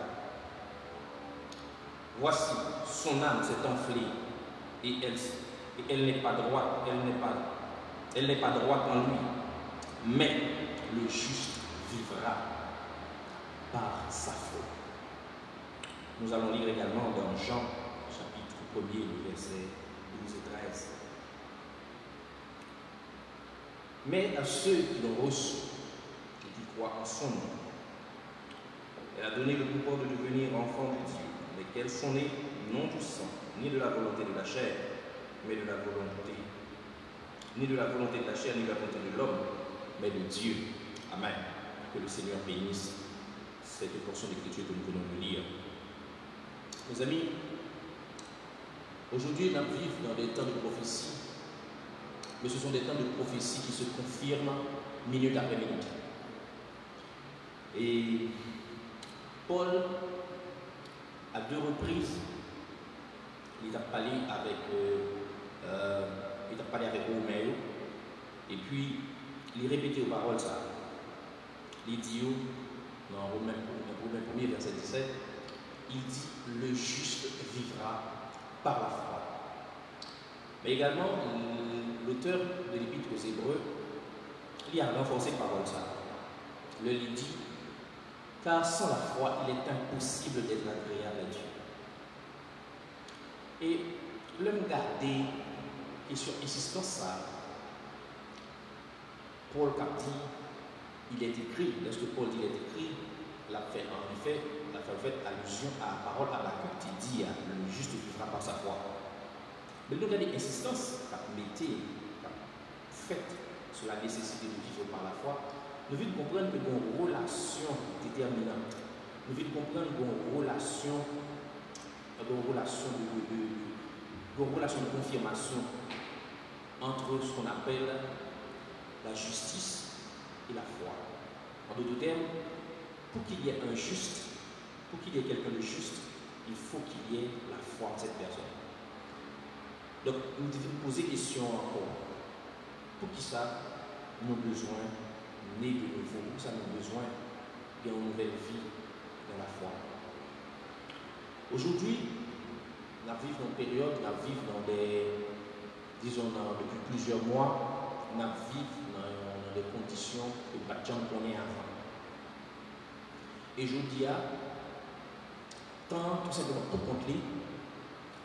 Voici, son âme s'est enflée et elle n'est pas droite, elle n'est pas droite en lui. Mais le juste vivra par sa foi. Nous allons lire également dans Jean, chapitre 1er, le verset 12 et 13. Mais à ceux qui l'ont reçu et qui croient en son nom, elle a donné le pouvoir de devenir enfants de Dieu, lesquels sont nés non du sang, ni de la volonté de la chair, mais de la volonté, ni de la volonté de la chair, ni de la volonté de l'homme, mais de Dieu. Amen. Que le Seigneur bénisse cette portion d'écriture que nous venons de lire. Mes amis, aujourd'hui, nous vivons dans des temps de prophétie, mais ce sont des temps de prophétie qui se confirment minute après minute. Et Paul, à 2 reprises, il a parlé avec Romain, et puis il répétait aux paroles ça. Il dit, dans Romains 1er, verset 17, il dit, le juste vivra par la foi. Mais également, l'auteur de l'Épître aux Hébreux, il a renforcé parole ça. Il dit, car sans la foi, il est impossible d'être agréable à Dieu. Et l'homme gardé, et sur insistance ça, Paul dit, il est écrit, lorsque Paul dit il est écrit, il a fait en fait allusion à la parole Habakkuk qui dit le juste vivra par sa foi. Mais nous avons une insistance faite sur la nécessité de vivre par la foi. Nous devons comprendre que nous avons une relation déterminante. Nous devons comprendre que nous avons une relation de confirmation entre ce qu'on appelle la justice et la foi. En d'autres termes, pour qu'il y ait un juste, pour qu'il y ait quelqu'un de juste, il faut qu'il y ait la foi en cette personne. Donc, nous devons poser question encore. Pour qui ça, nous avons besoin de né de nouveau, pour ça, nous avons besoin d'une nouvelle vie dans la foi. Aujourd'hui, nous vivons dans une période, nous vivons dans depuis plusieurs mois, nous vivons dans des conditions que nous ne connaissons pas avant. Et je dis, tant tout simplement pour compter,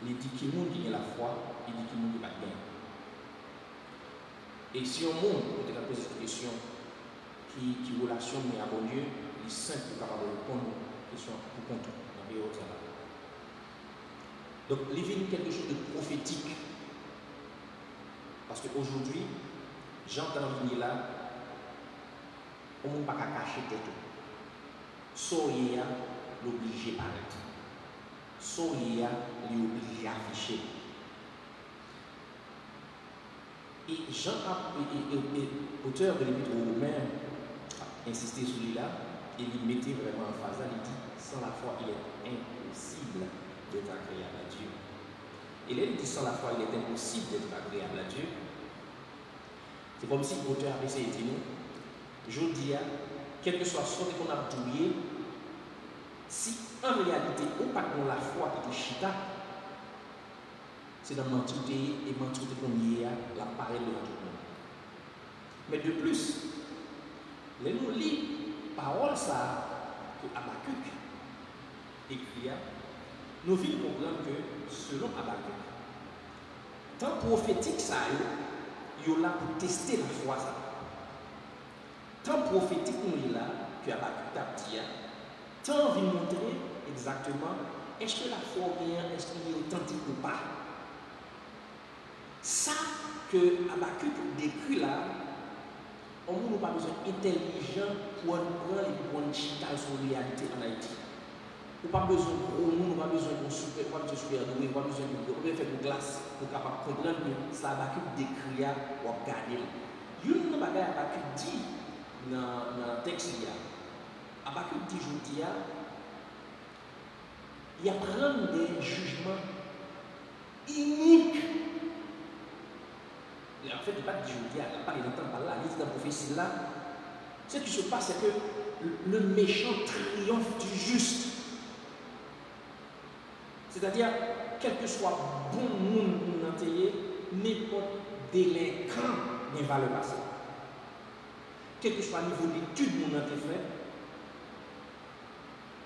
il dit qu'il y a qui a la foi, il dit qu'il y a qui n'a pas bien. Et si on monte, on peut poser cette question, qui relation mais à mon Dieu, il est simple pour capable de répondre aux questions pour compte dans la période là. Donc, il y a quelque chose de prophétique. Parce qu'aujourd'hui, j'entends venir là, on ne peut pas cacher tête. Soya l'obligé paraître. Soya l'obligé afficher. Et Jean, auteur de l'Épître aux Romains, a insisté sur lui là, et il mettait vraiment en phase, il dit, sans la foi, il est impossible d'être agréable à Dieu. Et là, il dit, sans la foi, il est impossible d'être agréable à Dieu. C'est comme si l'auteur avait essayé de dire, je dis, quel que soit ce qu'on a douillé, si en réalité, on pas dans la foi qui est chita, c'est dans l'entité et l'entité qu'on y a, la parole de l'entité. Mais de plus, les nous lisons parole ça que Habakkuk écrit, nous vivons comprendre que selon Habakkuk, tant prophétique ça il y a là pour tester la foi ça. Tant prophétique nous là que Habakkuk a dit, tant envie de montrer exactement est-ce que la foi vient, est-ce qu'il est authentique ou pas. Ça que Habakkuk décrit là, on n'a pas besoin d'intelligent pour prendre et pour chital sur la réalité en Haïti. On n'a pas besoin de gros monde, on n'a pas besoin de super doué, on n'a pas besoin de faire de glace pour capable comprendre que ça Habakkuk décrit ou regarder. Une bagage Habakkuk dit dans le texte Habakkuk dit je dis il y a prendre des jugements uniques. En fait, il n'y a pas de Dieu, il n'y a pas de temps par là, il dit dans la prophétie là. Ce qui se passe, c'est que le méchant triomphe du juste. C'est-à-dire, quel que soit bon monde pour nous entailler, n'importe délinquant ne va le passer. Quel que soit le niveau d'études pour nous fait,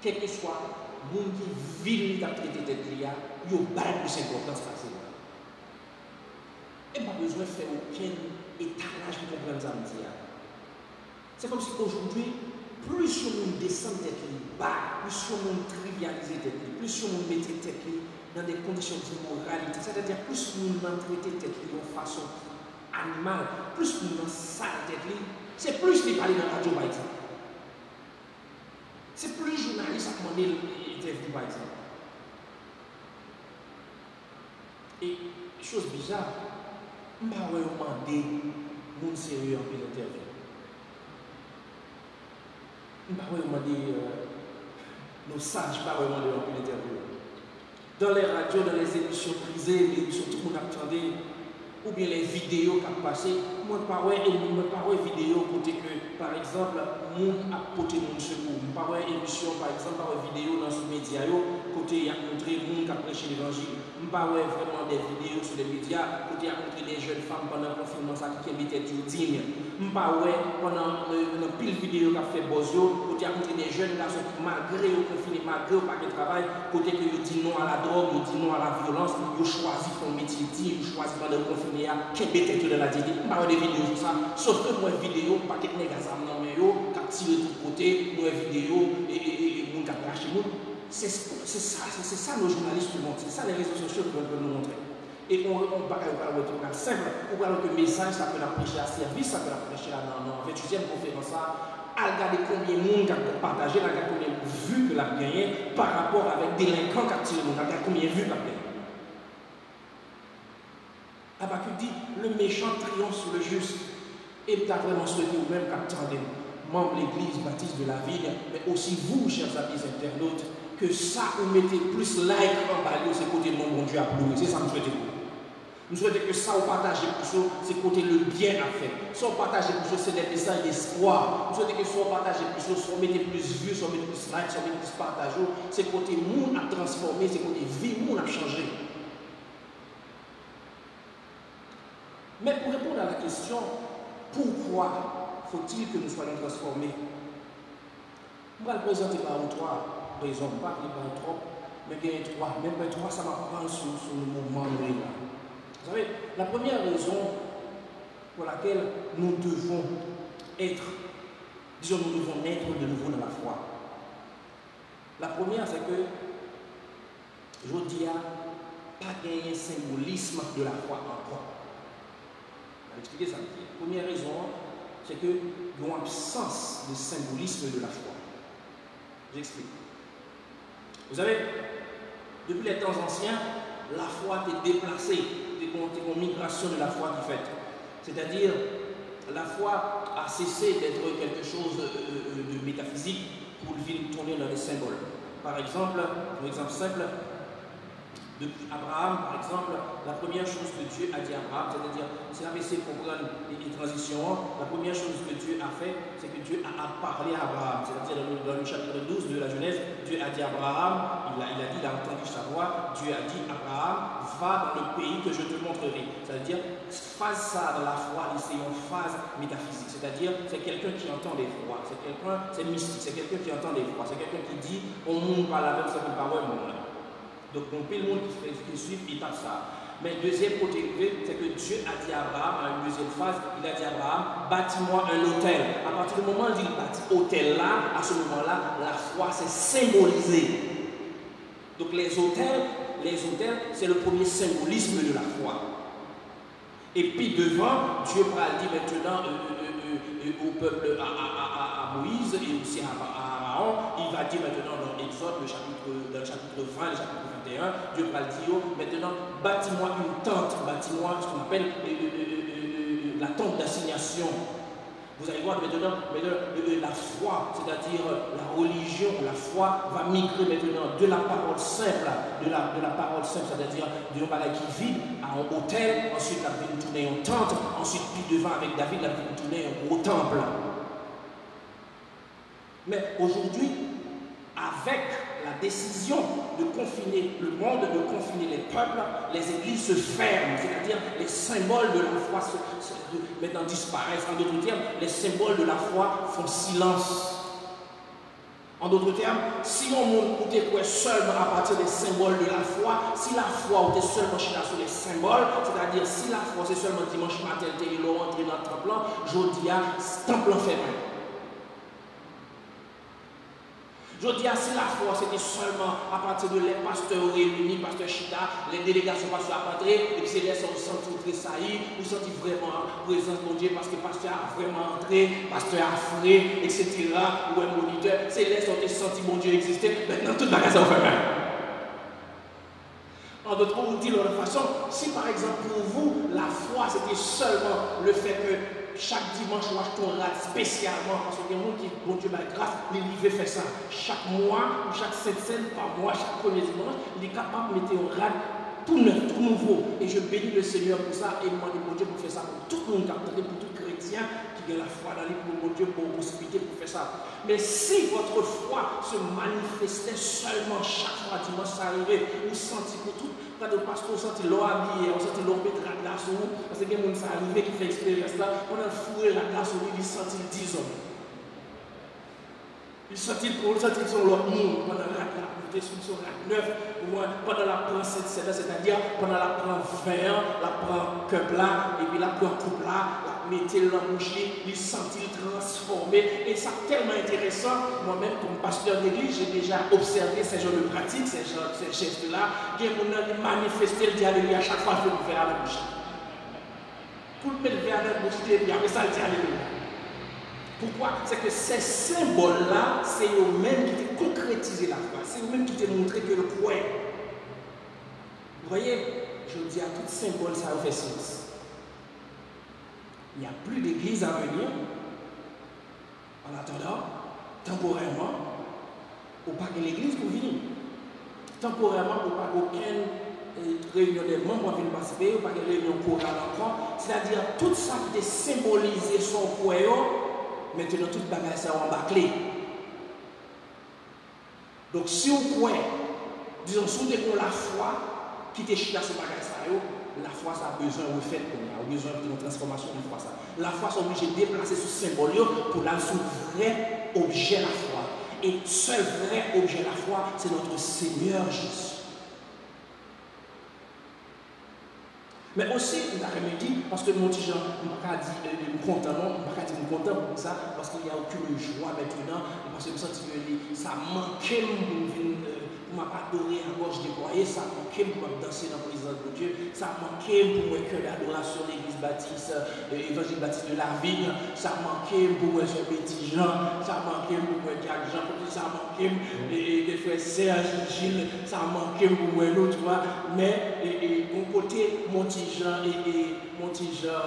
quel que soit le monde qui vit dans traité de tête, il y a plus d'importance passer. Et pas besoin de faire aucun étalage pour comprendre ça. C'est comme si aujourd'hui, plus on descend tête bas, plus on trivialise tête, plus on met tête dans des conditions d'immoralité, c'est-à-dire plus on traite tête de façon animale, plus on sale tête, c'est plus les parler dans la radio par exemple. C'est plus journaliste à demander l'interview par exemple. Et chose bizarre, je ne vais pas demander mon sérieux en l'interview. Je ne vais pas demander nos sages, je ne vais pas demander en l'interview. Dans les radios, dans les émissions prisées, les émissions tout le monde attendait, ou bien les vidéos qui ont passé, moi je ne parle pas de vidéos côté que, par exemple, monde a porté mon secours. Je ne parle pas d'émission, par exemple, par vidéo dans ce média, côté il y a montré monde qui a prêché l'évangile. Je ne parle pas vraiment des vidéos sur les médias, côté il y a montré des jeunes femmes pendant le confinement qui étaient dignes. Je ne parle pas pendant une pile vidéo qui a fait Bozio, côté il y a montré des jeunes garçons qui, malgré le confinement, malgré le paquet de travail, côté que ils disent non à la drogue, ils disent non à la violence, ils choisissent son métier digne, ils choisissent pendant le confinement. Qui est bête de la dignité, je ne parle pas de vidéos sur ça, sauf que moi, vidéo, pas que les gars dans mes yeux, qui tirent de tout côté, moi, vidéo, et mon qui a chez nous. C'est ça nos journalistes nous montrent, c'est ça les réseaux sociaux qui veulent nous montrer. Et on parle de trucs simple, on parle de message, ça peut la prêcher à service, ça peut la prêcher dans la 28e conférence, à regarder combien de monde qui a partagé, à regarder combien de vues que l'a gagné par rapport avec des délinquants qui a tiré, à regarder combien de vues qu'il a gagné. Habakkuk dit, le méchant triomphe sur le juste. Et tu as vraiment souhaité vous-même qu'attendez, membres de l'église baptiste de la ville, mais aussi vous, chers amis internautes, que ça vous mettez plus like en bas, c'est côté mon bon Dieu à plouer. C'est ça que je souhaite vous. Je souhaite que ça vous partagez pour ça, c'est côté le bien à faire. Soit vous partagez pour ça, c'est des messages d'espoir. Je souhaite que soit vous partagez pour ça, soit vous mettez plus vues, soit vous mettez plus like, soit vous mettez plus partage. C'est côté monde à transformer, c'est côté vie, monde à changer. Mais pour répondre à la question, pourquoi faut-il que nous soyons transformés? Je vais le présenter par trois raisons, pas par trop, mais bien trois. Même pas trois, ça m'a pas sur le mouvement de là. Vous savez, la première raison pour laquelle nous devons être disons, nous devons naître de nouveau dans la foi. La première, c'est que, je dis, pas gagner symbolisme de la foi encore. Je vais expliquer ça. La première raison, c'est que il y a une absence de symbolisme de la foi. J'explique. Vous savez, depuis les temps anciens, la foi est déplacée, une migration de la foi qui fait. C'est-à-dire, la foi a cessé d'être quelque chose de métaphysique pour venir tourner dans les symboles. Par exemple, un exemple simple, depuis Abraham, par exemple, la première chose que Dieu a dit à Abraham, c'est-à-dire, si on avait essayé de comprendre les transitions, la première chose que Dieu a fait, c'est que Dieu a parlé à Abraham. C'est-à-dire, dans le chapitre 12 de la Genèse, Dieu a dit à Abraham, il a entendu sa voix, Dieu a dit, Abraham, va dans le pays que je te montrerai. C'est-à-dire, phase ça dans la foi, c'est une phase métaphysique. C'est-à-dire, c'est quelqu'un qui entend les voix. C'est mystique, c'est quelqu'un qui entend les voix. C'est quelqu'un qui dit, au monde par la même parole, monde. Donc, on peut le monde qui suit, il tape ça. Mais deuxième côté, c'est que Dieu a dit à Abraham, à une deuxième phase, il a dit à Abraham, bâtis-moi un autel. À partir du moment où il bâtit autel là, à ce moment-là, la foi c'est symbolisé. Donc les autels, c'est le premier symbolisme de la foi. Et puis devant, Dieu va dire maintenant au peuple, à Moïse et aussi à Aaron, il va dire maintenant dans Exode, dans le chapitre 20, le chapitre 21, Dieu va dire maintenant, bâtis-moi une tente, bâtis-moi ce qu'on appelle la tente d'assignation. Vous allez voir maintenant la foi, c'est-à-dire la religion, la foi va migrer maintenant de la parole simple, de la parole simple, c'est-à-dire de parole qui vit à un hôtel, ensuite la vie de tourner en tente, ensuite puis devant avec David, la vie de tourner un gros temple. Mais aujourd'hui, avec la décision de confiner le monde, de confiner les peuples, les églises se ferment, c'est-à-dire les symboles de la foi maintenant disparaissent. En d'autres termes, les symboles de la foi font silence. En d'autres termes, si on était seulement à partir des symboles de la foi, si la foi était seulement sur les symboles, c'est-à-dire si la foi c'est seulement dimanche matin, il est rentré dans le temple, je dis à temple fermé. Je dis si la foi c'était seulement à partir de les pasteurs réunis, pasteur Chita, les délégations pasteurs à patrie, et puis c'est les gens qui sont tressaillis, ou sentent vraiment présence de Dieu parce que pasteur a vraiment entré, pasteur a frais, etc. Ou un moniteur, c'est les gens qui sentent mon Dieu exister, maintenant toute la raison fait même. En d'autres mots, vous dites de toute façon, si par exemple pour vous, la foi c'était seulement le fait que chaque dimanche, moi je tourne spécialement parce que les gens qui, bon Dieu, ma grâce, ils veulent faire ça. Chaque mois, ou chaque 7 semaines par mois, chaque premier dimanche, il est capable de mettre un rad tout neuf, tout nouveau. Et je bénis le Seigneur pour ça et demande mon Dieu pour faire ça pour tout le monde, pour tout chrétien qui a la foi dans lui, pour mon Dieu, pour possibilité pour faire ça. Mais si votre foi se manifestait seulement chaque fois dimanche, ça arrivait, vous sentez pour tout. Quand le pasteur senti l'eau habillée, on senti l'eau mettre la glace sur vous, parce que quelqu'un qui est arrivé qui fait expérience là, on a fourré la glace sur lui, il sentit 10 hommes. Il sentit son l'autre monde pendant la montée sur la 9, pendant la prend 7, c'est-à-dire pendant la prend 20 ans, la prend cup là, et puis la prend coupe là, la mettez dans la bouche, il sentit transformé, et ça tellement intéressant. Moi-même, comme pasteur d'église, j'ai déjà observé ces genres de pratiques, ces gestes-là, qui ont manifesté le dialogue à chaque fois que je fais à la bouche. Pour le mettre vers la bouche, et après ça, le dialogue. Pourquoi? C'est que ces symboles-là, c'est eux-mêmes qui ont concrétisé la foi. C'est eux-mêmes qui t'ont montré que le point. Vous voyez, je dis à tout symbole, ça fait sens. Il n'y a plus d'église à venir. En attendant, temporairement, il n'y a pas de l'église pour venir. Temporairement, il n'y a pas aucune réunion des membres qui viennent participer, il n'y a pas de réunion chorale encore. C'est-à-dire, tout ça qui est symbolisé son point. Maintenant, toute bagage ça en bâclé. Donc, si on croit, disons, si on a la foi qui te chita ce bagage ça, la foi ça a besoin de faire, a besoin de transformation de foi ça. La foi c'est obligé de déplacer ce symbole pour la sous vrai objet la foi. Et seul vrai objet la foi, c'est notre Seigneur Jésus. Mais aussi, on a remédié, parce que mon petit Jean, je ne peux pas dire content, non, je ne peux pas dire content pour ça, parce qu'il n'y a aucune joie maintenant, parce que je me sens que ça manquait pour m'adorer à gorge déployée, ça manquait pour me danser dans la présence de Dieu, ça manquait pour mon cœur d'adoration de l'église baptiste, évangile baptiste de la Vigne, ça manquait pour mon petit Jean, ça manquait pour mon Jacques Jean, ça manquait des frères Serge, Gilles, ça manquait pour moi, tu vois, mais mon côté, mon petit Jean mon petit Jean,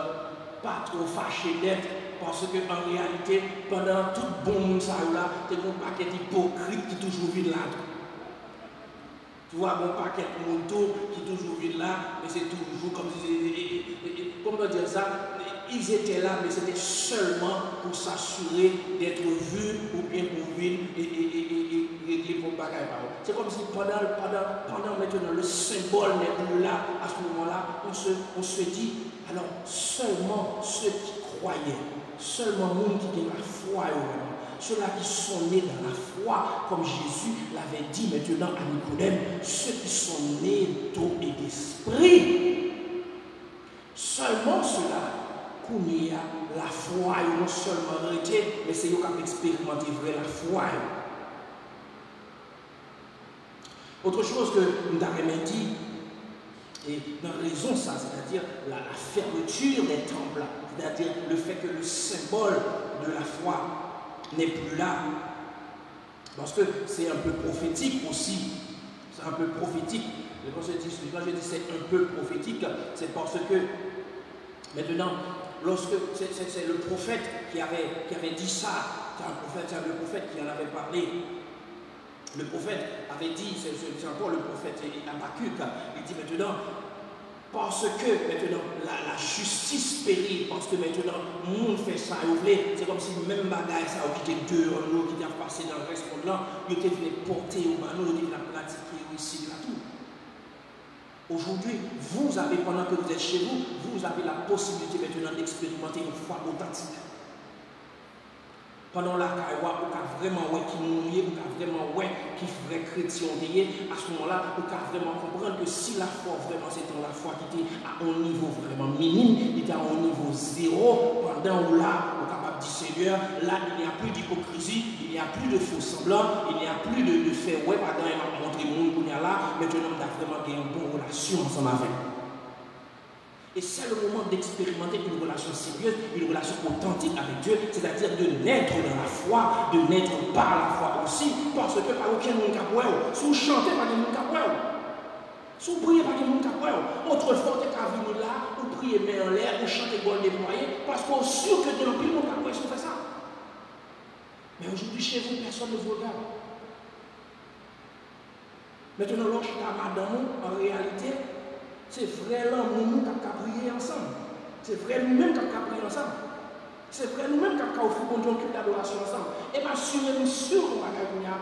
pas trop fâché d'être, parce qu'en réalité, pendant tout bon monde, ça là, c'est un paquet hypocrite qui toujours vide là. Tu vois, mon paquet de moto qui toujours vide là, mais c'est toujours comme si, comment dire ça, ils étaient là, mais c'était seulement pour s'assurer d'être vus ou bien pour vivre et régler pour bagaille. C'est comme si pendant maintenant le symbole n'est plus là, à ce moment-là, on se dit, alors seulement ceux qui croyaient, seulement les gens qui ont la foi, ceux-là qui sont nés dans la foi, comme Jésus l'avait dit maintenant à Nicodème, ceux qui sont nés d'eau et d'esprit, seulement ceux-là, qu'on y a la foi, non seulement arrêté, mais c'est eux qui ont expérimenté vrai la foi. Autre chose que nous avons dit, et dans la raison ça, c'est-à-dire la fermeture des temples, c'est-à-dire le fait que le symbole de la foi n'est plus là, parce que c'est un peu prophétique aussi, c'est un peu prophétique. Et quand je dis c'est un peu prophétique, c'est parce que maintenant, lorsque c'est le prophète qui avait dit ça, c'est le prophète qui en avait parlé. Le prophète avait dit, c'est encore le prophète Habakkuk, il dit maintenant, parce que maintenant la justice périt, parce que maintenant le monde fait ça, c'est comme si même bagaille ça, qui était deux en nous, qui a passé dans le reste de là, il était venu porter au bateau, il était venu pratiquer ici, là tout. Aujourd'hui, vous avez, pendant que vous êtes chez vous, vous avez la possibilité maintenant d'expérimenter une foi authentique. Pendant la caïwa, vous avez vraiment qui mourir, vous avez vraiment qui vrai chrétien à ce moment-là, vous avez vraiment comprendre que si la foi vraiment c'était la foi qui était à un niveau vraiment minime, il était à un niveau zéro, pendant où là, vous êtes capable de dire Seigneur, là il n'y a plus d'hypocrisie, il n'y a plus de faux semblants, il n'y a plus de faire pardon, il m'a montré le monde qu'on y a là, maintenant on a vraiment une bonne relation ensemble avec. Et c'est le moment d'expérimenter une relation sérieuse, une relation authentique avec Dieu, c'est-à-dire de naître dans la foi, de naître par la foi aussi, parce que par aucun monde capoué, si vous chantez par des monde capoué, si vous priez par des monde capoué, autrefois, vous avez venu là, vous priez main en l'air, vous chantez bon déployé, parce qu'on est sûr que dans le pays, monde capoué, si vous faites ça. Mais aujourd'hui, chez vous, personne ne vous regarde. Maintenant, lorsque madame, en réalité, c'est vrai là, nous qui avons prié ensemble. C'est vrai nous-mêmes qui avons prié ensemble. C'est vrai nous-mêmes qui avons offert un culte d'adoration ensemble. Et bien, assurez-nous sûr qu'on va gagner un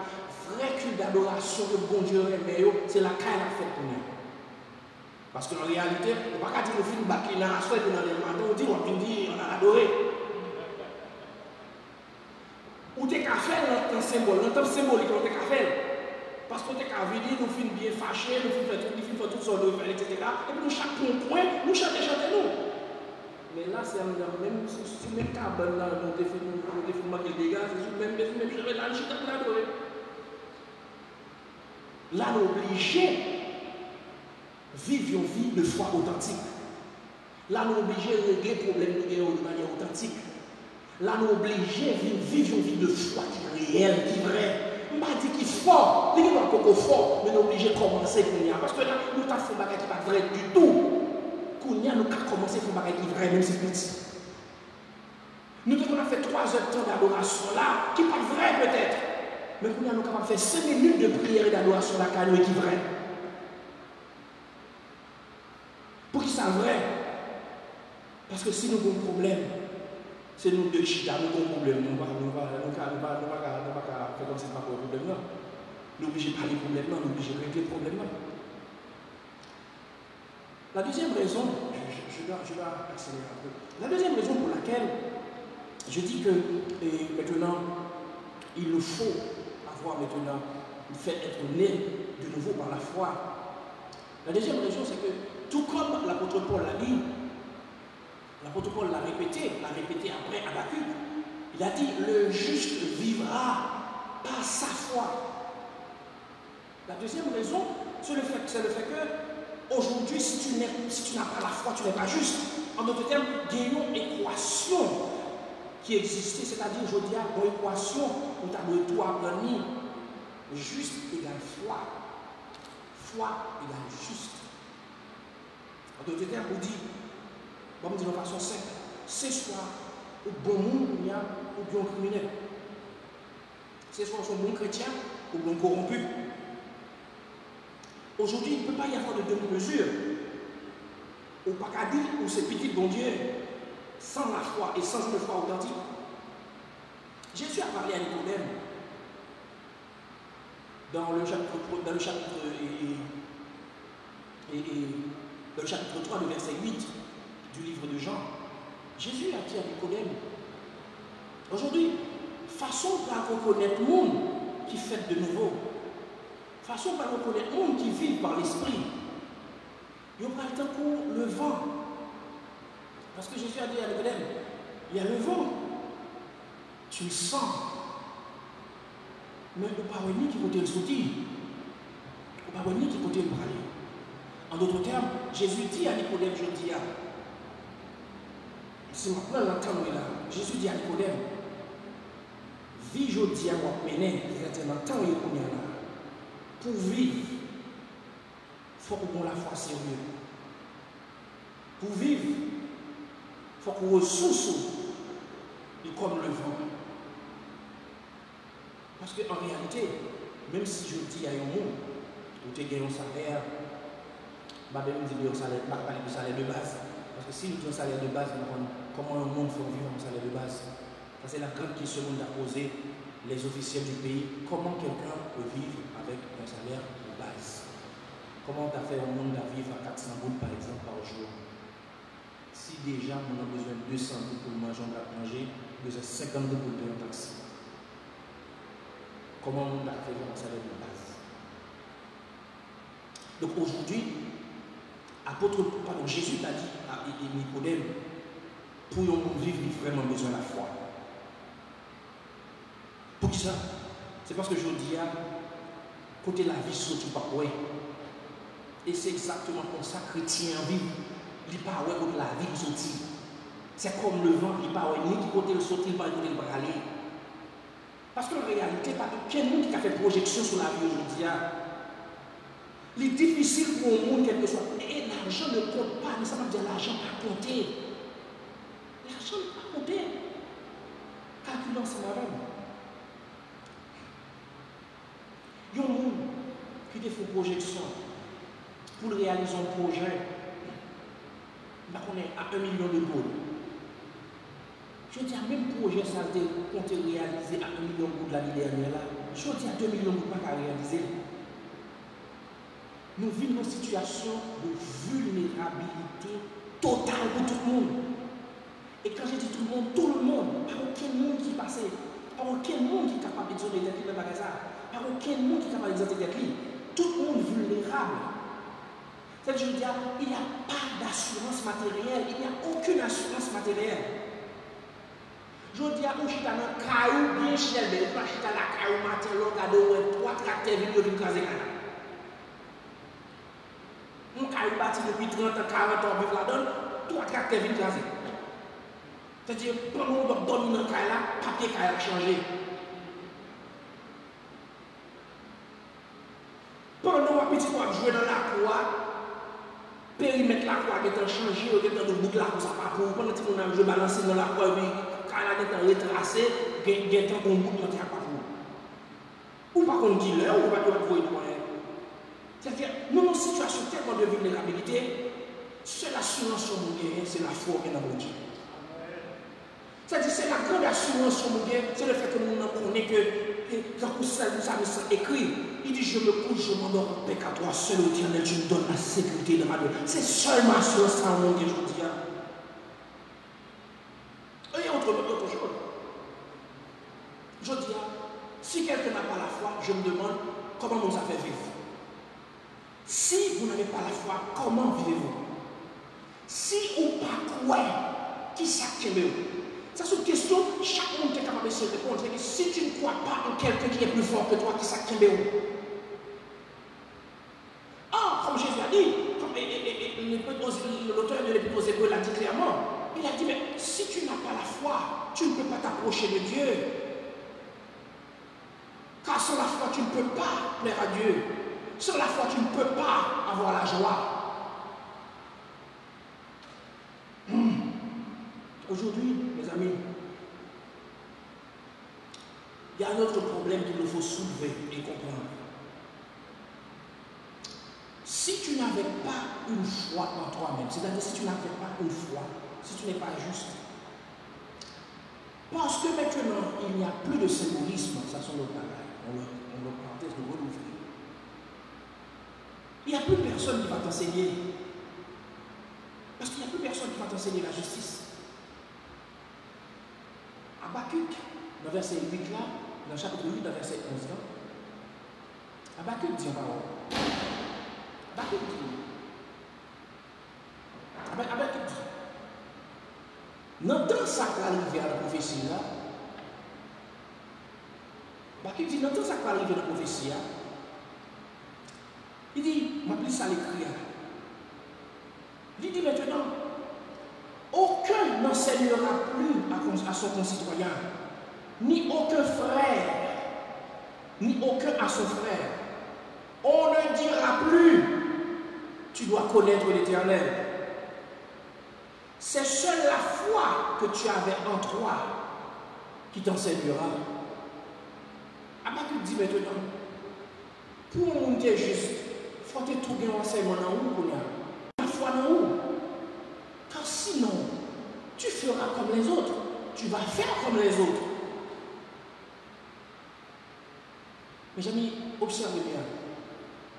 vrai culte d'adoration de bon Dieu, c'est la caille la fête pour nous. Parce qu'en réalité, on ne va pas dire que nous finissons battre là, soit dans les matins, on dit on a adoré. Ou t'es qu'à faire un symbole, un symbolique, on t'es qu'à faire. Parce qu'on est qu'à venir, nous finissons bien fâchés, nous finissons toutes sortes de faire, etc. Et puis nous, chaque point, nous chantons, nous. Mais là, c'est même cabane là, nous défendons manquer des dégâts, c'est même chemin là, nous chantons là. Là, nous obligés vivre une vie de foi authentique. Là, nous obligés de régler les problèmes de manière authentique. Là, nous obligés de vivre une vie de foi qui est réelle, qui est vraie. On ne va pas dire qu'il est fort, il n'est pas encore fort, mais nous sommes obligés de commencer Kounia. Parce que là, nous avons fait un bagage qui n'est pas vrai du tout. Kounia, nous avons commencé à faire un bagage qui est vrai, même si c'est petit. Nous avons fait 3 heures de temps d'adoration là, qui n'est pas vrai peut-être. Mais Kounia, nous avons fait 5 minutes de prière et d'adoration là, qui est vrai. Pour qu'ils soient vrai. Parce que si nous avons un problème, c'est nous deux chita, nous avons un problème. Nous ne pouvons pas faire comme si ce n'est pas un problème. Nous sommes obligés de parler de problème, nous sommes obligés de régler le problème. La deuxième raison, je dois accélérer un peu. La deuxième raison pour laquelle je dis que maintenant, il nous faut avoir maintenant le fait d'être né de nouveau par la foi. La deuxième raison, c'est que tout comme l'apôtre Paul l'a dit, l'apôtre Paul l'a répété après à Habakkuk. Il a dit, le juste vivra par sa foi. La deuxième raison, c'est le fait que aujourd'hui, si tu n'as pas la foi, tu n'es pas juste. En d'autres termes, il y a une équation qui existait, c'est-à-dire aujourd'hui, une équation où tu as de toi apprenir. Juste égale foi. Foi égale juste. En d'autres termes, on dit, on va dire de façon simple, c'est soit au bon monde ou bien au criminel. C'est soit un bon chrétien ou bon corrompu. Aujourd'hui, il ne peut pas y avoir de demi-mesure. Ou pas qu'à dire, ou c'est petit bon Dieu, sans la foi et sans une foi authentique. Jésus a parlé à Nicodème dans le chapitre 3, le verset 8 du livre de Jean. Jésus a dit à Nicodème, aujourd'hui, façon par reconnaître le monde qui fait de nouveau, façon par reconnaître le monde qui vit par l'esprit, il y aura le temps pour le vent. Parce que Jésus a dit à Nicodème, il y a le vent, tu le sens, mais au pas ni qui côté le sortir, au pas ni qui côté le parler. En d'autres termes, Jésus dit à Nicodème, je dis à, c'est maintenant l'entendre là, Jésus dit à Nicodème, vie je dis à moi, mener, c'est l'entendre là, pour vivre, il faut qu'on la foi sérieux. Pour vivre, il faut qu'on ressource comme le vent. Parce qu'en réalité, même si je dis à un monde, où tu gagnes un salaire, je ne vais pas dire un salaire de base. Parce que si nous avons un salaire de base, comment un monde fait vivre un salaire de base? Ça, c'est la grande question qu'on a posée les officiels du pays. Comment quelqu'un peut vivre avec un salaire de base? Comment tu as fait un monde à vivre à 400 gouttes par exemple par jour? Si déjà on a besoin de 200 gouttes pour manger, on va manger, besoin de 50 gouttes pour payer un taxi. Comment on a fait un salaire de base? Donc aujourd'hui, Jésus t'a dit à Nicodème, pour nous vivre, il faut vraiment besoin de la foi. Pour qui ça? C'est parce que je dis, côté la vie, surtout pas ouais. Et c'est exactement comme ça que chrétien vit. Il n'est pas ouais côté la vie, sortir. C'est comme le vent, il n'est pas ouais, ni qui côté le sortir, pas côté le aller. Parce qu'en réalité, pas aucun monde qui a fait projection sur la vie aujourd'hui. Il est difficile pour un monde, quel que soit. Et l'argent ne compte pas, mais ça veut dire l'argent pas compter. L'argent ne pas compter. Calculons ça madame. Il y a un monde qui fait une projection pour réaliser un projet. On est à 1 million de $. Je dis à même projet, ça a été réalisé à 1 million de $. L'année dernière. Je dis à 2 millions de $, pas à réaliser. Nous vivons une situation de vulnérabilité totale pour tout le monde. Et quand je dis tout le monde, pas aucun monde qui passait, pas aucun monde qui est capable de dire des têtes dans le magasin, pas aucun monde qui est capable de dire des têtes. Tout le monde vulnérable. C'est-à-dire, je veux dire, il n'y a pas d'assurance matérielle, il n'y a aucune assurance matérielle. Je dis à un chita dans caillou bien cher, mais pas chita la caillou matin, l'on a deux, 3 tracteurs venus de l'écraser. Mon caillou bâti depuis 30 ans, 40 ans, vivre là-dedans, 3 tracteurs venus écraser. C'est-à-dire, pendant qu'on dormir dans le caillou là, papier caillou a changé. Pendant qu'on petit quoi jouer dans la cour, périmètre la cour est changé, on est dans le bout de la cour, ça pas pour. Pendant que on a joué balancer dans la cour, quand on est retracé, il y a un temps qu'on bout de la cour. Ou pas qu'on dit l'heure, ou pas qu'on voit le moyen. C'est-à-dire, nous avons une situation tellement de vulnérabilité, seule assurance sur nous, c'est la foi et dans Dieu. C'est-à-dire, c'est la grande assurance sur nous, c'est le fait que nous connaissons que, quand vous savez, écrit, il dit, je me couche, je m'endors en paix à toi, seul Éternel, tu me donnes la sécurité de ma vie. C'est seulement assurance en nous que je dis. Il y a autre chose. Je dis, si quelqu'un n'a pas la foi, je me demande comment nous a fait vivre. Si vous n'avez pas la foi, comment vivez-vous? Si ou pas quoi, qui s'active? Ça c'est une question, chaque monde est capable de se répondre. C'est que si tu ne crois pas en quelqu'un qui est plus fort que toi, qui s'active? Ah, comme Jésus a dit, l'auteur de l'Épître aux Hébreux l'a dit clairement, il a dit, mais si tu n'as pas la foi, tu ne peux pas t'approcher de Dieu. Car sans la foi, tu ne peux pas plaire à Dieu. Sans la foi, tu ne peux pas avoir la joie. Aujourd'hui, mes amis, il y a un autre problème qu'il nous faut soulever et comprendre. Si tu n'avais pas une foi en toi-même, c'est-à-dire si tu n'avais pas une foi, si tu n'es pas juste, parce que maintenant il n'y a plus de symbolisme, ça sont nos bagages, on le parenthèse de renouveler. Il n'y a plus personne qui va t'enseigner, parce qu'il n'y a plus personne qui va t'enseigner la justice. Habakkuk, dans verset 8 là, dans le chapitre 8, dans verset 11 là, Habakkuk dit en parole. Habakkuk dit. N'entends ça qui arrive à la prophétie là. Habakkuk dit, n'entends ça qui arrive à la prophétie là. Il dit, m'appelle ça l'écrit. Il dit maintenant, aucun n'enseignera plus à son concitoyen, ni aucun frère, ni aucun à son frère. On ne dira plus, tu dois connaître l'Éternel. C'est seule la foi que tu avais en toi qui t'enseignera. Habakkuk dit maintenant, pour un monde qui est juste, il faut que tu trouves un enseignement dans où, la foi dans où. Car sinon, tu feras comme les autres. Tu vas faire comme les autres. Mes amis, observez bien.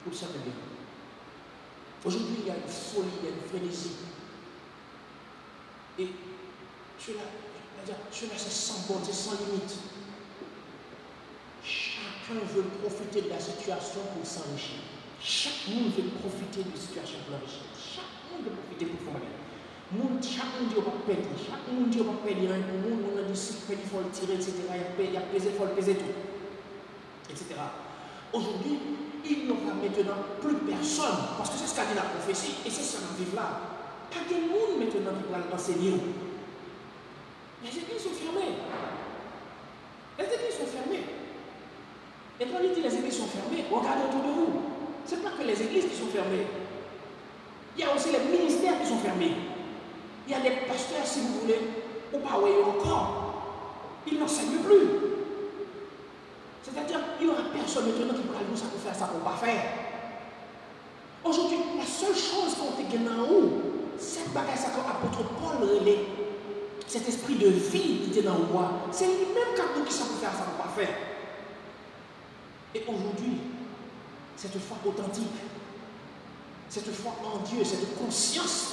Observez bien. Aujourd'hui, il y a une folie, il y a une frénésie. Et cela c'est sans borne, c'est sans limite. Chacun veut profiter de la situation pour s'enrichir. Chaque monde veut profiter de la situation pour s'enrichir. Chaque monde veut profiter pour faire mal. Chaque monde dit qu'on va perdre, chaque monde dit qu'on va perdre, on a dit qu'il faut le tirer, etc. Il y a pesé, il faut le peser tout, etc. Aujourd'hui, il n'y aura maintenant plus personne, parce que c'est ce qu'a dit la prophétie, et c'est ce qu'on vive là. Pas de monde maintenant qui va l'enseigner. Les églises sont fermées. Les églises sont fermées. Et quand on dit les églises sont fermées, regardez autour de vous. Ce n'est pas que les églises qui sont fermées. Il y a aussi les ministères qui sont fermés. Il y a des pasteurs, si vous voulez, ou pas, oui, encore. Ils n'enseignent plus. C'est-à-dire, il n'y aura personne maintenant qui pourra nous ça pour faire ça, pour ne pas faire. Aujourd'hui, la seule chose qu'on te gagne en haut, c'est bagage ça quand l'apôtre Paul relais. Cet esprit de vie qui était dans le roi, c'est lui-même qui ça pour faire ça, pour ne pas faire. Et aujourd'hui, cette foi authentique, cette foi en Dieu, cette conscience,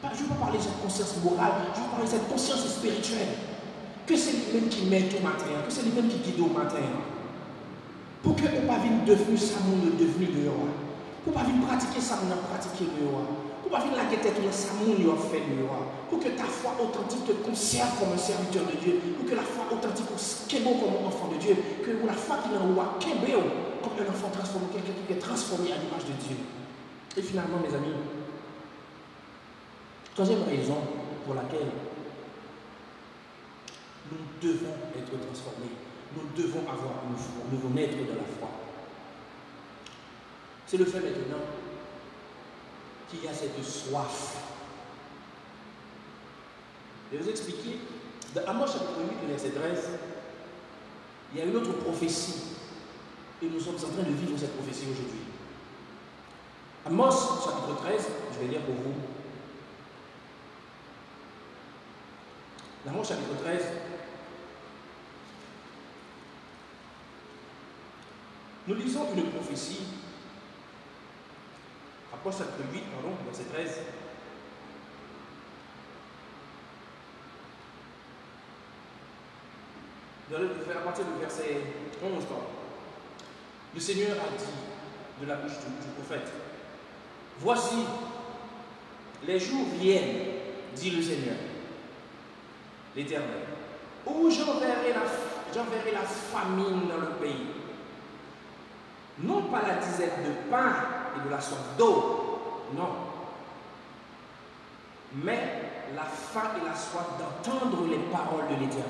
je ne veux pas parler de cette conscience morale, je veux parler de cette conscience spirituelle. Que c'est lui-même qui met au matin, que c'est lui-même qui guide au matin. Pour que on ne pas venir devenir ça, on est devenu dehors. Pour ne pas venir pratiquer ça, on a pratiqué dehors. Pour ne pas venir la tête, ça, on a fait dehors. Pour que ta foi authentique te conserve comme un serviteur de Dieu. Pour que la foi authentique soit bon comme un enfant de Dieu. Que la foi qui est en roi, comme un enfant transformé, quelqu'un qui est transformé à l'image de Dieu. Et finalement, mes amis, troisième raison pour laquelle nous devons être transformés, nous devons avoir une foi, nous devons naître de la foi. C'est le fait maintenant qu'il y a cette soif. Je vais vous expliquer, dans Amos chapitre 8, verset 13, il y a une autre prophétie, et nous sommes en train de vivre cette prophétie aujourd'hui. Amos chapitre 13, je vais lire pour vous. Amos chapitre 13, nous lisons une prophétie, Amos chapitre 8, pardon, verset 13. À partir du verset 11, le Seigneur a dit de la bouche du prophète, voici, les jours viennent, dit le Seigneur, l'Éternel, où j'enverrai la famine dans le pays. Non pas la disette de pain et de la soif d'eau, non. Mais la faim et la soif d'entendre les paroles de l'Éternel.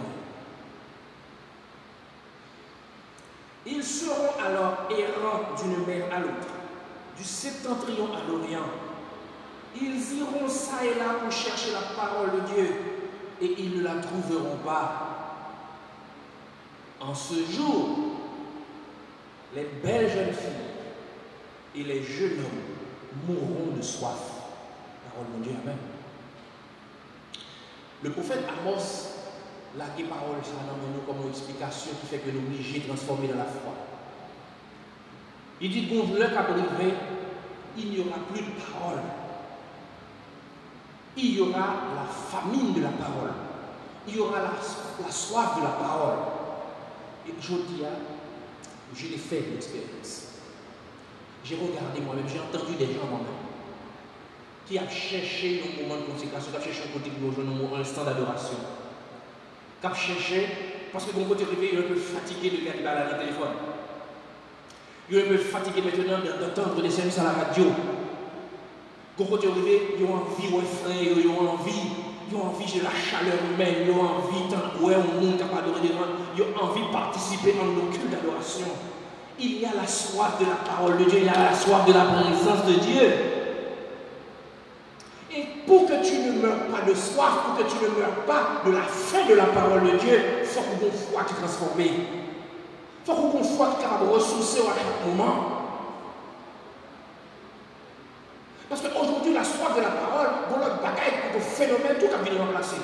Ils seront alors errants d'une mer à l'autre, du septentrion à l'orient. Ils iront ça et là pour chercher la parole de Dieu, et ils ne la trouveront pas. En ce jour, les belles jeunes filles et les jeunes hommes mourront de soif. Parole de Dieu, amen. Le prophète Amos l'a dit parole, ça nous comme une explication qui fait que nous sommes obligés de transformer dans la foi. Il dit bon, le cap arrivé, il n'y aura plus de parole. Il y aura la famine de la parole. Il y aura la soif de la parole. Et je dis, je l'ai fait l'expérience. J'ai regardé moi-même, j'ai entendu des gens moi-même qui ont cherché un moment de consécration, qui ont cherché un côté de nos un instant d'adoration. Qui ont cherché, parce que mon côté réveillé, il est un peu fatigué de garder dans le téléphone. Il est un peu fatigué maintenant d'entendre des services à la radio. Quand côté réveillé, ils ont envie, ouais frère, ils ont envie de la chaleur humaine, ils ont envie de ouais, un monde capable d'adorer des gens, ils ont envie de participer à nos cultes d'adoration. Il y a la soif de la parole de Dieu, il y a la soif de la présence de Dieu. Et pour que tu ne meurs pas de soif, pour que tu ne meurs pas de la faim de la parole de Dieu, il faut que ton foi te transforme. Il faut que ton foi te capable de ressourcer à chaque moment. Parce qu'aujourd'hui, la soif de la parole, dans notre bagaille, pour le phénomène, tout a bien remplacé.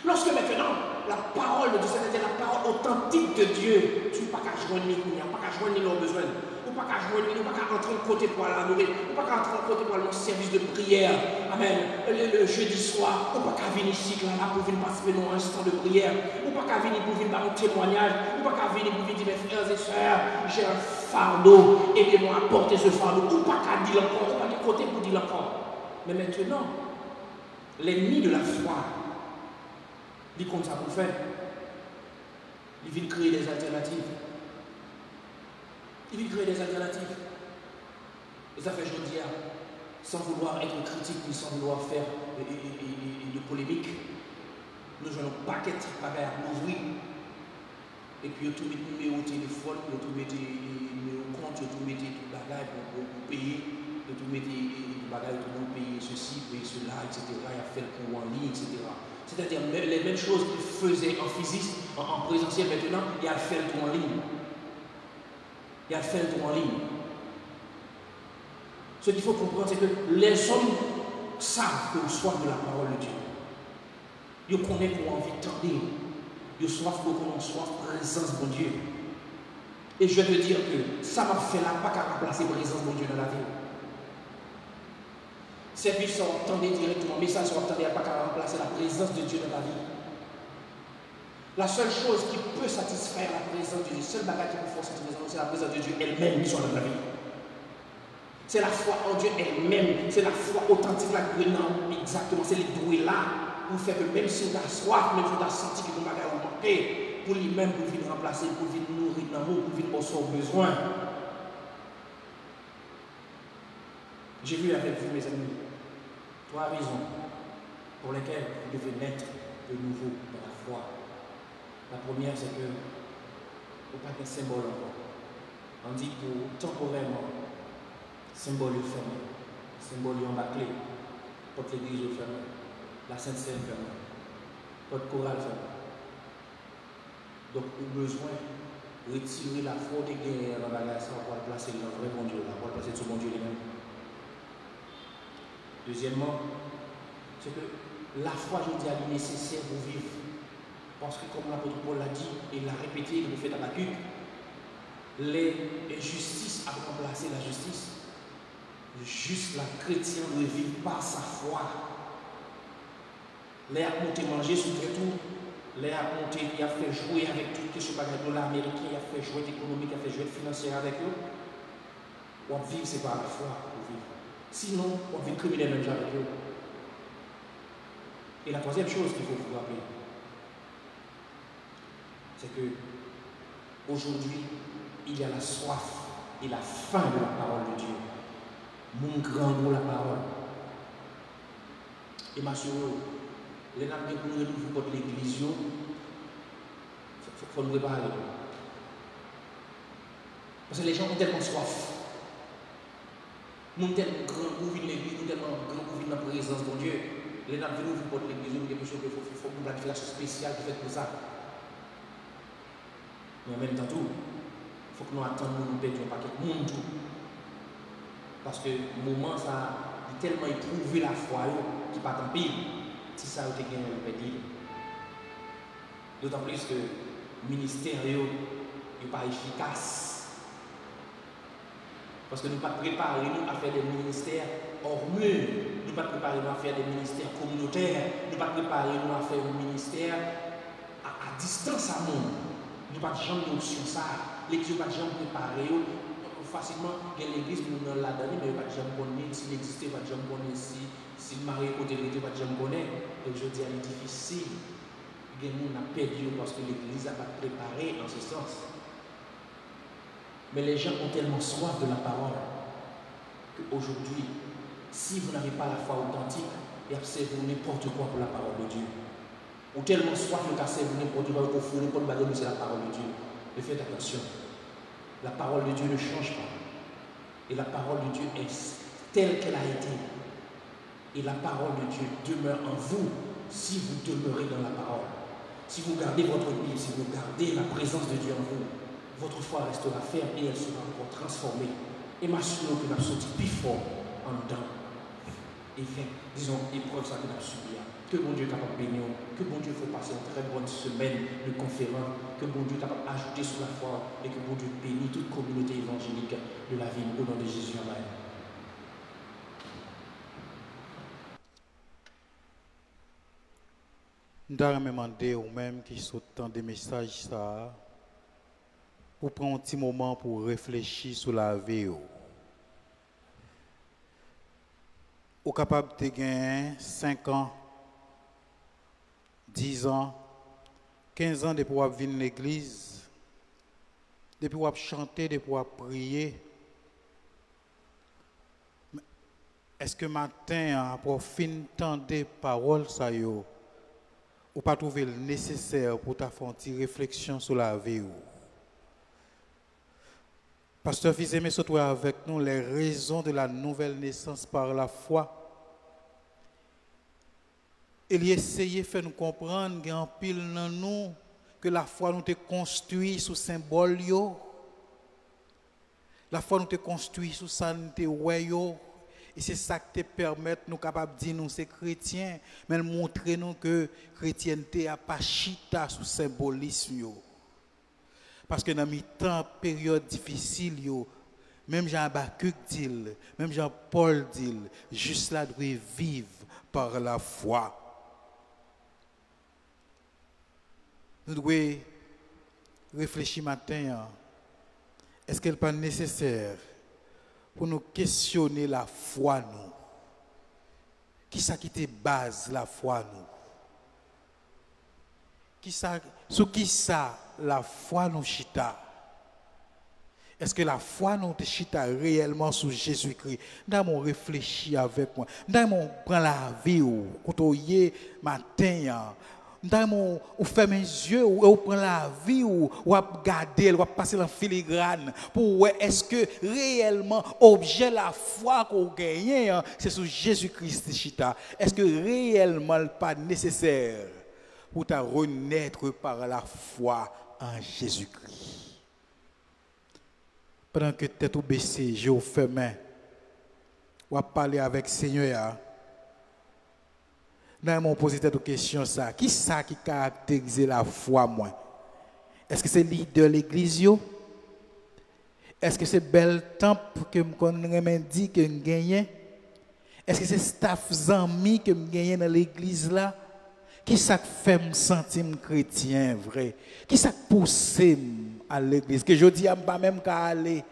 Lorsque maintenant, la parole de Dieu, c'est-à-dire la parole authentique de Dieu, tu ne peux pas joindre ni couillon, pas joindre ni leurs besoins, ou pas joindre ni, ou pas entrer de côté pour aller nourrir, ou pas entrer de côté pour aller dans le service de prière. Amen. Le jeudi soir, ou pas venir ici, là, pour venir participer dans un instant de prière, ou pas venir pour venir dans un témoignage, ou pas venir pour venir dire mes frères et sœurs, j'ai un fardeau, aidez-moi à porter ce fardeau, ou pas dire encore, ou pas de côté pour dire encore. Mais maintenant, l'ennemi de la foi, il compte ça pour faire. Il vient créer des alternatives. Il vient créer des alternatives. Et ça fait aujourd'hui, sans vouloir être critique, ni sans vouloir faire de polémique, nous jouons un paquet de bagages à ouvrir. Et puis, tout met numéro de téléphone, tout met numéro de compte, tout met tout bagages pour payer, tout met tout bagages pour payer ceci, payer cela, etc. Il y a fait le cours en ligne, etc. C'est-à-dire les mêmes choses qu'il faisait en physique, en présentiel maintenant, il a fait le tour en ligne. Il a fait le tour en ligne. Ce qu'il faut comprendre, c'est que les hommes savent qu'ils soif de la parole de Dieu. Ils connaissent qu'on a envie de tendre. Ils soif qu'on a soif de présence de Dieu. Et je vais te dire que ça m'a fait là, pas qu'à remplacer la présence de Dieu dans la vie. Service sont entendus directement, message sont entendus, pas qu'à remplacer la présence de Dieu dans la vie. La seule chose qui peut satisfaire la présence de Dieu, le seul bagage qui peut faire cette présence, c'est la présence de Dieu elle-même qui soit dans la vie. C'est la foi en Dieu elle-même, c'est la foi authentique, la grenade, exactement, c'est les doués là, pour faire que même si on a soif, même si on a senti que nos bagages ont manqué, pour lui-même, pour venir remplacer, pour venir nourrir l'amour, pour venir pour son besoin. J'ai vu avec vous, mes amis, 3 raisons pour lesquelles vous devez naître de nouveau dans la foi. La première, c'est que vous n'avez pas de symbole encore. On dit pour temporairement, symbole est fermé, symbole est embâclé, porte l'église est fermée, la Sainte-Seine est fermée, porte chorale est fermée. Donc, vous avez besoin de retirer la faute et gagner dans la bagage pour le placer dans le vrai bon Dieu, pour le placer sur bon Dieu lui-même. Deuxièmement, c'est que la foi, je dis, est nécessaire pour vivre. Parce que comme l'apôtre Paul l'a dit, et l'a répété, il le fait à Habakkuk, les injustices ont remplacé la justice. Juste la chrétien doit vivre par sa foi. Les a monté manger sur tout, les a monté, il a fait jouer avec tout ce bagage de l'américain, il a fait jouer économique, il a fait jouer financier avec eux. Pour vivre, c'est par la foi pour vivre. Sinon, on vit criminel même avec eux. Et la troisième chose qu'il faut vous rappeler, c'est que aujourd'hui, il y a la soif et la faim de la parole de Dieu. Mon grand mot, la parole. Et ma soeur, les gens qui nous renouvelent contre l'église, il faut nous préparer. Parce que les gens ont tellement soif. Nous avons tellement grand goût de l'église, nous avons tellement grand goût de la présence de Dieu. Les gens qui nous renouvelent contre l'église, nous avons quelque chose qu'il faut une planification spéciale qui fait pour ça. Mais en même temps, il faut que nous attendions, nous perdions pas tout le monde. Parce que le moment, ça a tellement éprouvé la foi, qui pas tant pire, si ça a été gagné, le perdu. D'autant plus que le ministère n'est pas efficace. Parce que nous ne pas préparer nous à faire des ministères hors mur, nous ne pas préparer nous à faire des ministères communautaires, nous ne pas préparer nous à faire un ministère à distance à nous. Nous ne pas jamais sur ça. L'église n'a pas jamais préparé. Facilement, l'église nous l'a donné, mais pas jamais connaître. S'il existait, pas jamais connaître. Si le mari côté de pas jamais connaître. Et je dis, c'est difficile. Nous n'a perdu parce que l'église n'a pas préparé en ce sens. Mais les gens ont tellement soif de la parole qu'aujourd'hui, si vous n'avez pas la foi authentique, et observez n'importe quoi pour la parole de Dieu. Ou tellement soif de casser n'importe quoi, au fond, n'importe quoi, c'est la parole de Dieu. Mais faites attention. La parole de Dieu ne change pas. Et la parole de Dieu est telle qu'elle a été. Et la parole de Dieu demeure en vous si vous demeurez dans la parole. Si vous gardez votre Bible, si vous gardez la présence de Dieu en vous, votre foi restera ferme et elle sera encore transformée. Et ma soeur que nous sorti plus fort en dedans. Et fait, disons, épreuve ça que nous subir. Que bon Dieu est capable de bénir. Que bon Dieu faut passer une très bonne semaine de conférence. Que bon Dieu est capable d'ajouter sur la foi. Et que bon Dieu bénisse toute communauté évangélique de la ville au nom de Jésus. Amen. Nous avons demandé aux mêmes qui sont dans des messages ça. Pour prendre un petit moment pour réfléchir sur la vie. Ou capable de gagner 5 ans, 10 ans, 15 ans depuis avoir venir à l'église, depuis avoir chanté, depuis avoir prié. Est-ce que matin, pour finir des paroles, ça y est, ou pas trouver le nécessaire pour ta faire une réflexion sur la vie? Pasteur Fils aimé, se trouve avec nous les raisons de la nouvelle naissance par la foi. Il essayait de faire nous comprendre qu'il y a un pile dans nous, que la foi nous est construite sous symbole. La foi nous est construite sous ça, nous est. Et c'est ça qui te permet nous capables de dire nous c'est chrétiens, mais montrer nous que chrétienté a pas chita sous symbolisme. Parce que dans mes temps, période difficile, même Jean-Baptiste dit, même Jean-Paul dit, juste là doit vivre par la foi. Nous devons réfléchir matin. Est-ce qu'elle n'est pas nécessaire pour nous questionner la foi nous? Qui ça qui te base la foi nous? Sur qui ça la foi nous chita? Est-ce que la foi nous chita réellement sur Jésus-Christ? Nous avons réfléchi avec moi. Nous avons pris la vie quand on y est matin. Nous avons fait mes yeux ou prend la vie ou regarder, ou passer dans filigrane pour voir est-ce que réellement objet la foi qu'on gagne c'est sur Jésus-Christ chita. Est-ce que réellement pas nécessaire pour te renaître par la foi en Jésus-Christ? Pendant que tête baissée, j'ai fait main, ou parler avec le Seigneur. Nous m'ont posé cette question ça. Qui ça qui caractérise la foi moi? Est-ce que c'est leader de l'église? Est-ce que c'est bel temple que me dit que me gagne? Est-ce que c'est staff amis que me gagne dans l'église là? Qui ça fait me sentir chrétien vrai? Qui ça pousse à l'église que je dis pas même qu'à aller?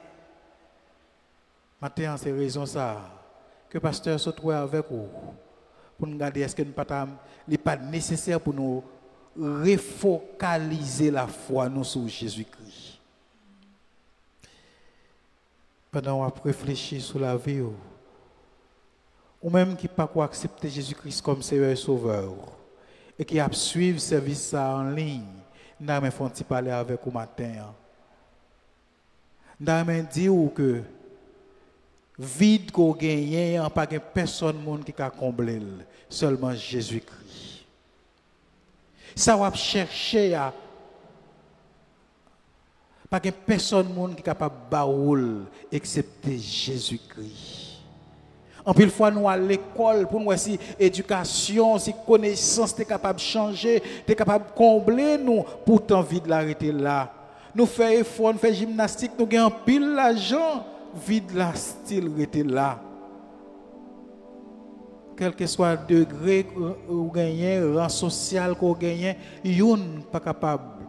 Maintenant c'est raison ça que pasteur se trouve avec vous pour nous regarder est-ce que nous n'est pas nécessaire pour nous refocaliser la foi nous sur Jésus-Christ. Pendant qu'on réfléchit sur la vie, ou même qui pas accepter Jésus-Christ comme Seigneur et Sauveur, et qui a suivi le service en ligne, nous avons parler avec vous matin. Nous avons dit que vide qu'on gagne, il n'y a pas personne qui a comblé, seulement Jésus-Christ. Ça va chercher à pas que personne qui est capable de baoul excepté Jésus-Christ. En plus, fois nous à l'école pour nous si éducation, si connaissance t'es capable de changer, t'es capable de combler nous, pourtant vide l'arrêter là. Nous faisons effort, nous faisons gymnastique, nous gagnons pile l'argent, vide la style rester là. Quel que soit le degré ou gagner, rang social qu'on gagne, yon pas capable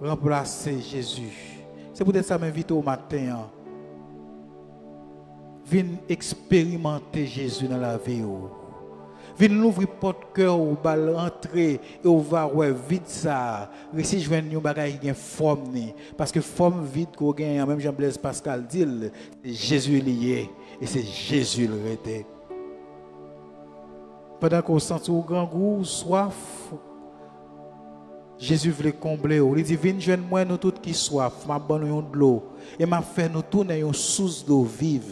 remplacer Jésus. C'est peut-être ça m'invite au matin. Viens expérimenter Jésus dans la vie. Viens l'ouvrir porte cœur ou bal entrer et on va ouais vite ça. Si je viens nous bagaille qui forme ni parce que forme vide qu'on gagne même Jean-Blaise Pascal dit c'est Jésus lié et c'est Jésus le rete. Pendant qu'on sent au grand goût soif Jésus voulait combler. Il dit, viens joindre moi nous tous qui soif, m'a donné de l'eau et m'a fait nous tourner une source d'eau vive.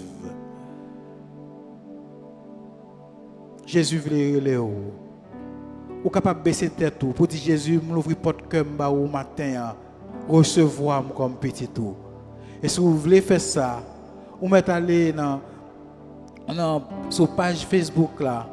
Jésus voulait relais. Ou capable baisser tête pour dire Jésus m'ouvre porte cœur au matin, recevoir comme petit tout. Et si vous voulez faire ça, vous mettez aller dans sur page Facebook là.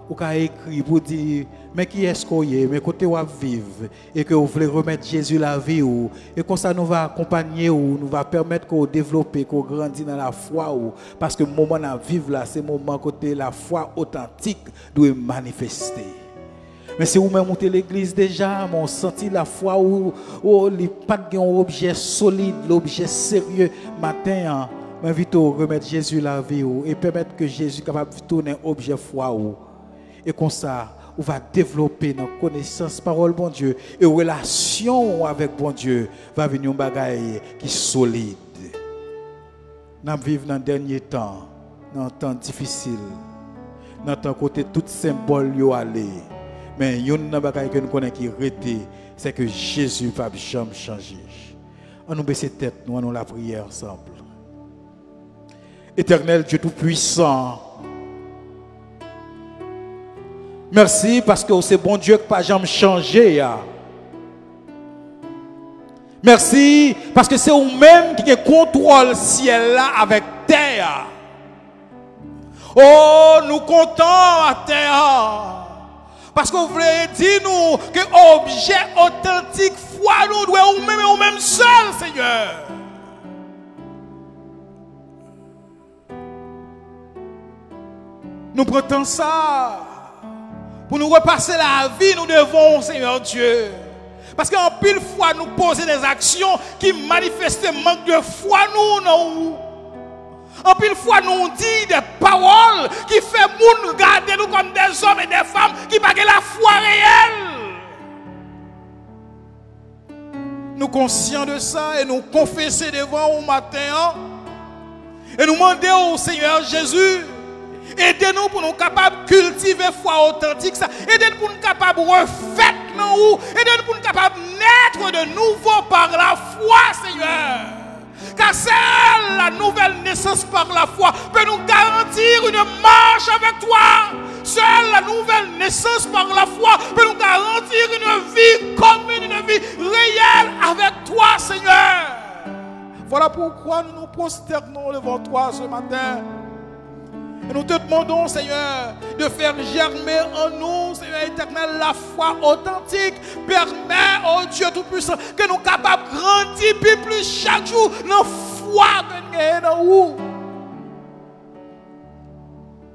Ou qu'a écrit pour dire mais qui est-ce qu'on est, mais côté où vivre et que vous voulez remettre Jésus la vie ou et comme ça nous va accompagner ou nous va permettre qu'on développe qu'on grandisse dans la foi ou parce que le moment à vivre là c'est le moment côté la foi authentique doit manifester. Mais si vous même montez l'église déjà, on senti la foi ou les pas de objet solide, l'objet sérieux matin m'invite à remettre Jésus la vie ou et permettre que Jésus capable de tourner objet foi ou et comme ça, on va développer nos connaissances, parole, bon Dieu, et relation avec bon Dieu va venir un bagaille qui est solide. Nous vivons dans le dernier temps, dans un temps difficile, dans un temps côté tout symbole y aller. Mais il y a un bagaille que nous connaissons qui est c'est que Jésus ne va jamais changer. On nous baisse tête, nous allons la prière ensemble. Éternel Dieu Tout-Puissant, merci parce que c'est bon Dieu qui n'a pas jamais changé. Merci parce que c'est vous-même qui contrôle le ciel là avec terre. Oh, nous comptons à terre. Parce que vous voulez dire nous que objet authentique, foi nous doit vous-même seul, Seigneur. Nous prenons ça. Pour nous repasser la vie, nous devons, Seigneur Dieu. Parce qu'en pile fois, nous poser des actions qui manifestent un manque de foi, nous. En pile fois, nous dit des paroles qui font nous regarder nous comme des hommes et des femmes qui n'ont pas la foi réelle. Nous conscients de ça et nous confessons devant au matin. Et nous demandons au Seigneur Jésus. Aidez-nous pour nous capables de cultiver foi authentique. Aidez-nous pour nous capables de refaire nous. Aidez-nous pour nous capables de naître de nouveau par la foi, Seigneur. Car seule la nouvelle naissance par la foi peut nous garantir une marche avec toi. Seule la nouvelle naissance par la foi peut nous garantir une vie commune, une vie réelle avec toi, Seigneur. Voilà pourquoi nous nous prosternons devant toi ce matin. Et nous te demandons, Seigneur, de faire germer en nous, Seigneur éternel, la foi authentique. Permets, oh Dieu Tout-Puissant, que nous soyons capables de grandir plus chaque jour dans la foi que nous avons dans nous.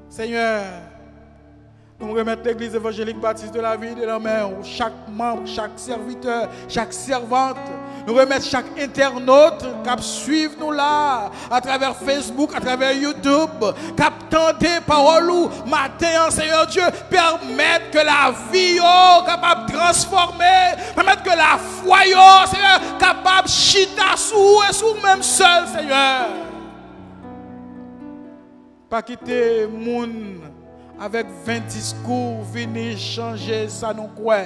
Seigneur, Nous remettons l'église évangélique baptiste de la ville de la main, chaque membre, chaque serviteur, chaque servante. Nous remettons chaque internaute qui suit nous là, à travers Facebook, à travers YouTube, qui attend des paroles matin, Seigneur Dieu, permettre que la vie soit capable de transformer, permettre que la foi soit capable de chita sous et sous même seul, Seigneur. Pas quitter moun avec 20 discours, venir changer ça nous croit.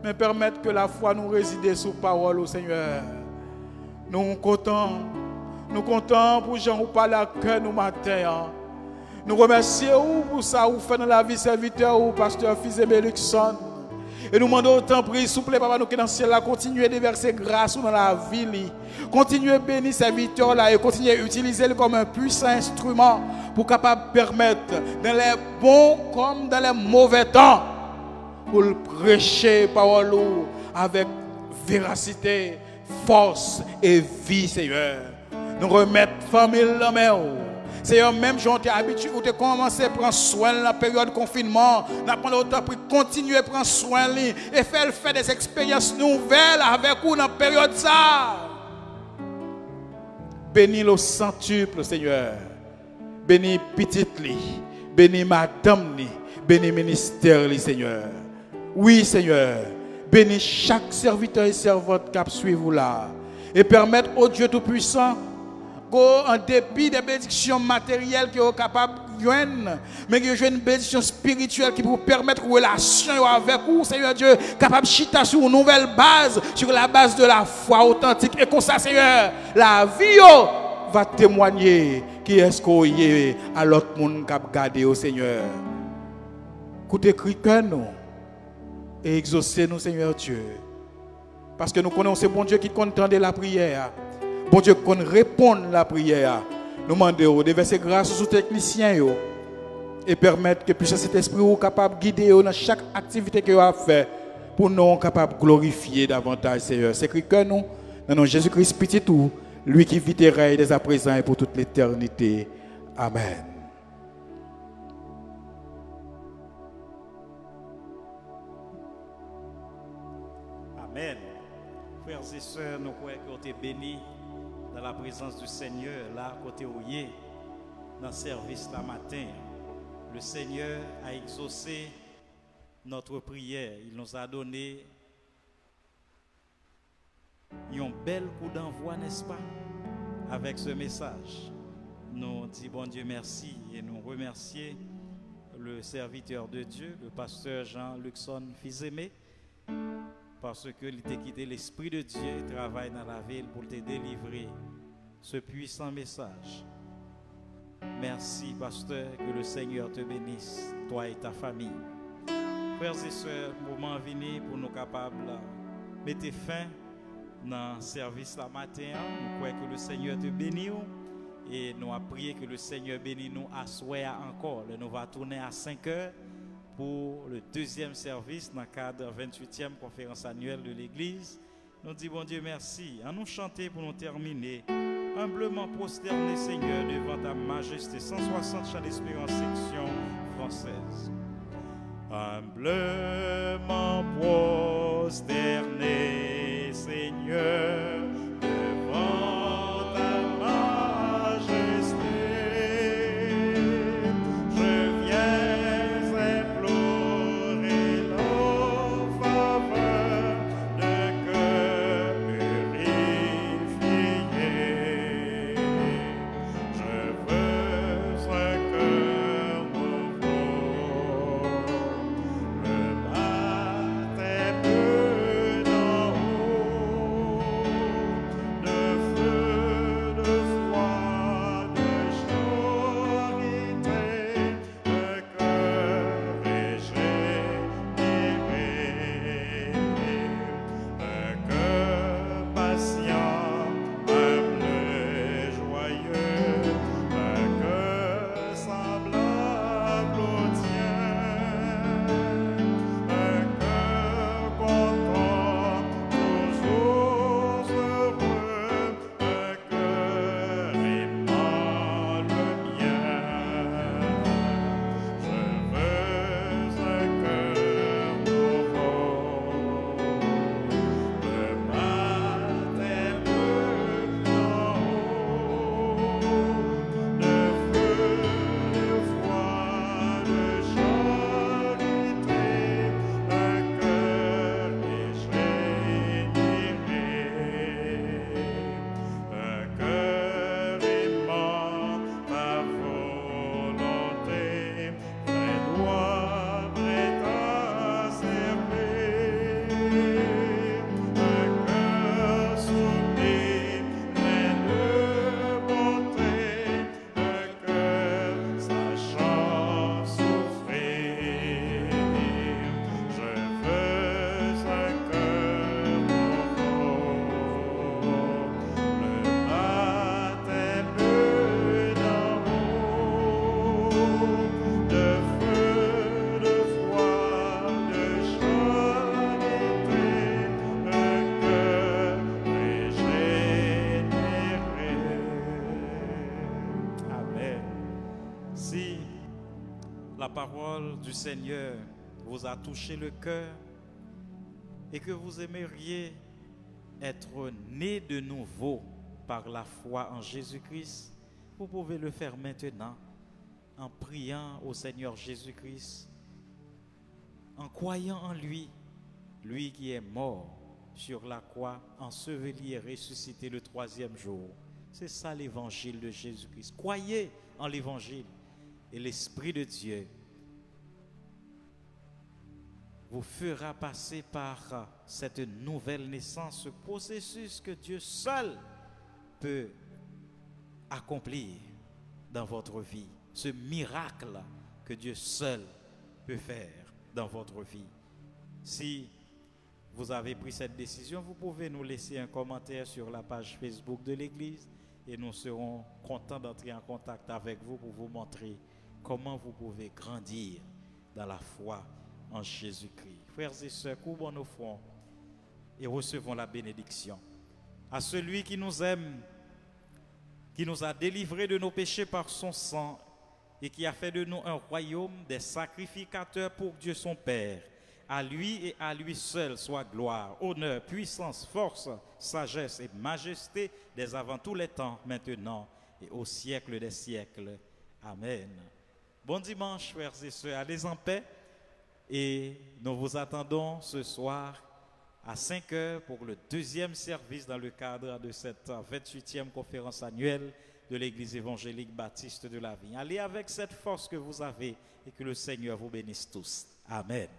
Mais permettre que la foi nous réside sous parole au Seigneur. Nous comptons pour Jean ou parler à cœur nous matin. Nous remercions pour ça ou fait dans la vie serviteur ou pasteur Fizeme Luxon. Et nous demandons autant prier, s'il vous plaît, papa, nous qui dans le ciel là, continuez de verser grâce dans la vie. Continuez à bénir serviteur là et continuez à utiliser le comme un puissant instrument pour capable permettre dans les bons comme dans les mauvais temps pour le prêcher parole avec véracité, force et vie, Seigneur. Nous remettons famille la main. Seigneur, même si on est habitué, ou tu commencé à prendre soin de la période de confinement, nous avons autant pour continuer à prendre soin et faire des expériences nouvelles avec vous dans la période ça. Bénis le centuple, Seigneur. Bénis petite li, bénis madame li, bénis ministère li, Seigneur. Oui, Seigneur. Bénis chaque serviteur et servante qui suit vous là. Et permettre au Dieu Tout-Puissant, en dépit des bénédictions matérielles qui sont capables de joindre, mais qui ont une bénédiction spirituelle qui vous permettre une relation avec vous, Seigneur Dieu, capable de chita sur une nouvelle base, sur la base de la foi authentique. Et comme ça, Seigneur, la vie va témoigner qui est-ce qu'on y est à l'autre monde qui a gardé au Seigneur. Écoutez, criez nous et exaucez-nous, Seigneur Dieu. Parce que nous connaissons ce bon Dieu qui contente de la prière. Bon Dieu, qu'on réponde à la prière. Nous demandons de verser grâce aux techniciens et permettre que puisse cet esprit soit capable de guider dans chaque activité que vous avez fait pour nous capables de glorifier davantage, Seigneur. C'est que nous, dans nom Jésus-Christ, petit tout, lui qui vit et règne dès à présent et pour toute l'éternité. Amen. Amen. Frères et sœurs, nous croyons que vous êtes bénis dans la présence du Seigneur, là, côté où il est, dans le service la matin. Le Seigneur a exaucé notre prière. Il nous a donné un bel coup d'envoi, n'est-ce pas, avec ce message. Nous disons bon Dieu merci et nous remercions le serviteur de Dieu, le pasteur Jean Luxon Fizeme, parce qu'il t'a quitté l'Esprit de Dieu et travaille dans la ville pour te délivrer ce puissant message. Merci, pasteur, que le Seigneur te bénisse, toi et ta famille. Frères et sœurs, moment venu pour nous capables de mettre fin dans le service la matin. Nous croyons que le Seigneur te bénisse et nous avons prié que le Seigneur bénisse nous à soir encore. Nous va tourner à 5 heures pour le deuxième service dans le cadre de la 28e conférence annuelle de l'Église. Nous disons bon Dieu merci. À nous chanter pour nous terminer. Humblement prosterné Seigneur devant ta majesté. 160 chants d'espérance section française. Humblement prosterné Seigneur devant ta majesté. Je viens implorer la faveur de cœur purifié. Je veux un cœur nouveau, le baptême de parole du Seigneur vous a touché le cœur et que vous aimeriez être né de nouveau par la foi en Jésus-Christ, vous pouvez le faire maintenant en priant au Seigneur Jésus-Christ, en croyant en lui, lui qui est mort sur la croix, enseveli et ressuscité le 3e jour. C'est ça l'évangile de Jésus-Christ. Croyez en l'évangile et l'Esprit de Dieu vous fera passer par cette nouvelle naissance, ce processus que Dieu seul peut accomplir dans votre vie, ce miracle que Dieu seul peut faire dans votre vie. Si vous avez pris cette décision, vous pouvez nous laisser un commentaire sur la page Facebook de l'Église et nous serons contents d'entrer en contact avec vous pour vous montrer comment vous pouvez grandir dans la foi en Jésus-Christ. Frères et sœurs, courbons nos fronts et recevons la bénédiction. À celui qui nous aime, qui nous a délivrés de nos péchés par son sang et qui a fait de nous un royaume des sacrificateurs pour Dieu son Père, à lui et à lui seul soit gloire, honneur, puissance, force, sagesse et majesté dès avant tous les temps, maintenant et au siècle des siècles. Amen. Bon dimanche, frères et sœurs, allez en paix. Et nous vous attendons ce soir à 5 heures pour le 2e service dans le cadre de cette 28e conférence annuelle de l'Église évangélique baptiste de la Vigne. Allez avec cette force que vous avez et que le Seigneur vous bénisse tous. Amen.